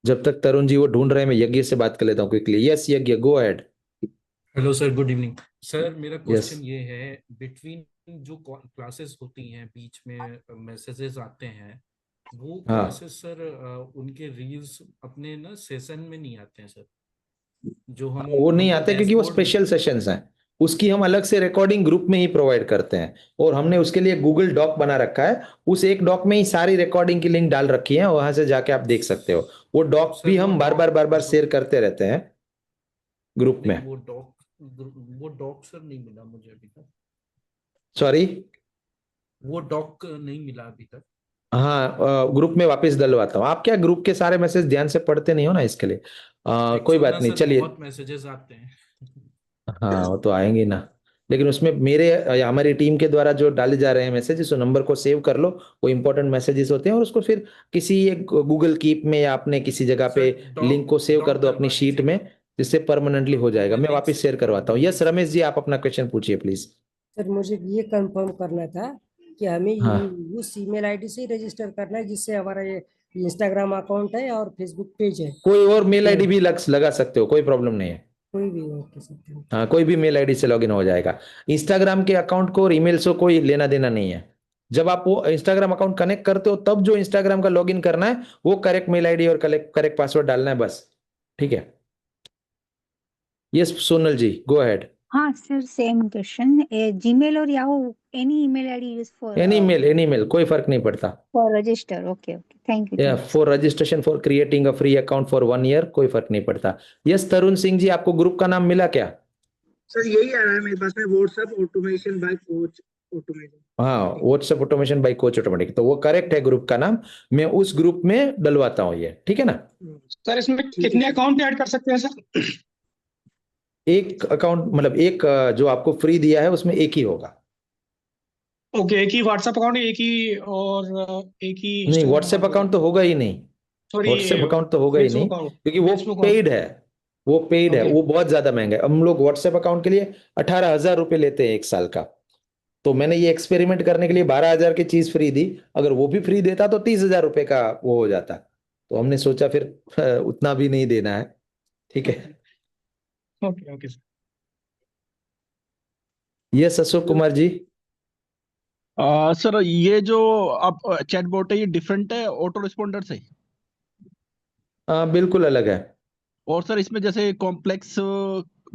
जब तक तरुण जी वो ढूंढ रहे हैं, मैं यज्ञ से बात कर लेता हूँ क्विकली। यस यज्ञ, go ahead. Hello sir, good evening sir. मेरा यस क्वेश्चन ये है, बिटवीन जो क्लासेस होती हैं बीच में मैसेजेस आते हैं, वो हाँ, क्लासेस सर उनके रील्स अपने ना सेशन में नहीं आते हैं सर। जो हम वो नहीं हमको आते क्योंकि वो डैशबोर्ड में। स्पेशल सेशंस हैं। उसकी हम अलग से रिकॉर्डिंग ग्रुप में ही प्रोवाइड करते हैं, और हमने उसके लिए गूगल डॉक बना रखा है। उस एक डॉक में ही सारी रिकॉर्डिंग की लिंक डाल रखी है, वहां से जाके आप देख सकते हो। वो डॉक सर भी वो हम बार बार शेयर करते रहते हैं ग्रुप नहीं, में। वो डॉक सर नहीं मिला मुझे अभी तक। सॉरी, वो डॉक नहीं मिला अभी तक। हाँ, ग्रुप में वापस डलवाता हूँ। आप क्या ग्रुप के सारे मैसेज ध्यान से पढ़ते नहीं हो ना, इसके लिए कोई एक्चुअल बात ना नहीं, सर चलिए। बहुत मैसेजेस आते हैं। हाँ वो तो आएंगे ना। लेकिन उसमें मेरे या हमारी टीम के द्वारा जो डाले जा रहे हैं मैसेजेस, उस नंबर को सेव कर लो, वो इंपॉर्टेंट मैसेजेस होते हैं, और उसको फिर किसी एक गूगल कीप में या अपने किसी जगह पे लिंक को सेव कर दो अपनी शीट में, जिससे परमानेंटली हो जाएगा। मैं वापस शेयर करवाता हूँ। यस रमेश जी, आप अपना क्वेश्चन पूछिए प्लीज। सर मुझे ये कंफर्म करना था कि हमें हाँ। उस ईमेल आईडी से रजिस्टर करना है जिससे हमारा ये इंस्टाग्राम अकाउंट है और फेसबुक पेज है। कोई और मेल आईडी भी लगा सकते हो, कोई प्रॉब्लम नहीं है। कोई भी ओके सर। हाँ, कोई भी मेल आईडी से लॉगिन हो जाएगा। इंस्टाग्राम के अकाउंट को और ईमेल से कोई लेना देना नहीं है। जब आप वो इंस्टाग्राम अकाउंट कनेक्ट करते हो तब जो इंस्टाग्राम का लॉगिन करना है वो करेक्ट मेल आईडी और करेक्ट पासवर्ड डालना है बस, ठीक है। Yes Sonal ji, go ahead. हाँ सर, सेम क्वेश्चन। जीमेल और Yahoo, any email ID use for any mail, कोई फर्क नहीं पड़ता। For register? Okay okay, thank you. या for registration for creating a free account for 1 year, कोई फर्क नहीं पड़ता। यस तरुण सिंह जी, आपको ग्रुप का नाम मिला क्या? सर यही आ रहा है मेरे पास में, WhatsApp automation by coach automation. हाँ, WhatsApp automation by coach automatic, तो वो करेक्ट है ग्रुप का नाम। मैं उस ग्रुप में डलवाता हूँ ये, ठीक है ना। सर इसमें कितने अकाउंट ऐड कर सकते हैं सर? एक अकाउंट, मतलब एक जो आपको फ्री दिया है उसमें एक ही होगा। ओके, एक ही व्हाट्सएप अकाउंट, एक ही और एक ही नहीं, व्हाट्सएप अकाउंट तो होगा ही नहीं। व्हाट्सएप अकाउंट तो होगा ही नहीं, क्योंकि वो पेड है। वो पेड है, वो बहुत ज्यादा महंगा है। हम लोग व्हाट्सएप अकाउंट के लिए 18,000 रुपये लेते हैं 1 साल का। तो मैंने ये एक्सपेरिमेंट करने के लिए 12,000 की चीज फ्री दी। अगर वो भी फ्री देता तो 30,000 रुपये का वो हो जाता। तो हमने सोचा फिर उतना भी नहीं देना है, ठीक है। Okay okay sir. Yes Ashok Kumar ji. Sir ये जो आप चैटबॉट है, ये डिफरेंट है ऑटो रिस्पॉन्डर से? बिल्कुल अलग है। और सर इसमें जैसे कॉम्प्लेक्स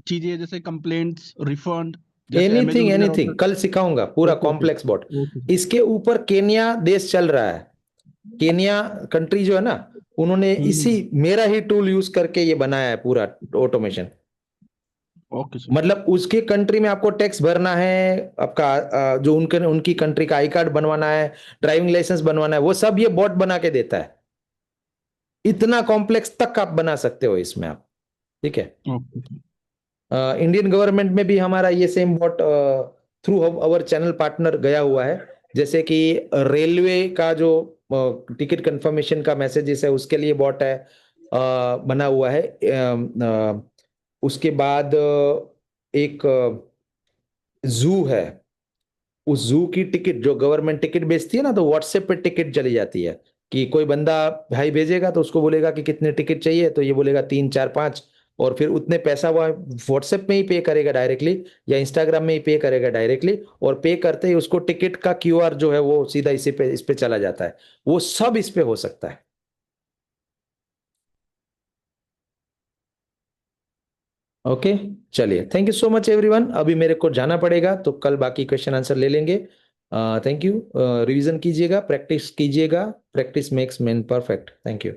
चीजें जैसे कंप्लेंट्स, रिफंड, एनीथिंग कल सिखाऊंगा पूरा कॉम्प्लेक्स बॉट। इसके ऊपर केन्या देश चल रहा है। केन्या कंट्री जो है ना, उन्होंने इसी मेरा ही टूल यूज करके ये बनाया है पूरा ऑटोमेशन। Okay sir. मतलब उसके कंट्री में आपको टैक्स भरना है, आपका जो उनकी कंट्री का आई कार्ड बनवाना है, ड्राइविंग लाइसेंस बनवाना है, वो सब ये बॉट बना के देता है। इतना कॉम्प्लेक्स तक आप बना सकते हो इसमें आप, ठीक है। इंडियन गवर्नमेंट में भी हमारा ये same bot through our channel partner गया हुआ है। जैसे कि रेलवे का जो टिकट कंफर्मेशन का मैसेजेस है उसके लिए बॉट है, बना हुआ है। उसके बाद एक जू है, उस जू की टिकट जो गवर्नमेंट टिकट बेचती है ना, तो व्हाट्सएप पे टिकट चली जाती है कि कोई बंदा भाई भेजेगा तो उसको बोलेगा कि कितने टिकट चाहिए, तो ये बोलेगा 3 4 5, और फिर उतने पैसा वो व्हाट्सएप में ही पे करेगा डायरेक्टली या इंस्टाग्राम में ही पे करेगा डायरेक्टली, और पे करते ही उसको टिकट का क्यूआर जो है वो सीधा इस पे चला जाता है। वो सब इस पे हो सकता है। ओके, चलिए, thank you so much everyone. अभी मेरे को जाना पड़ेगा, तो कल बाकी क्वेश्चन आंसर ले लेंगे। Thank you. रिवीजन कीजिएगा, प्रैक्टिस कीजिएगा। Practice makes man perfect. Thank you.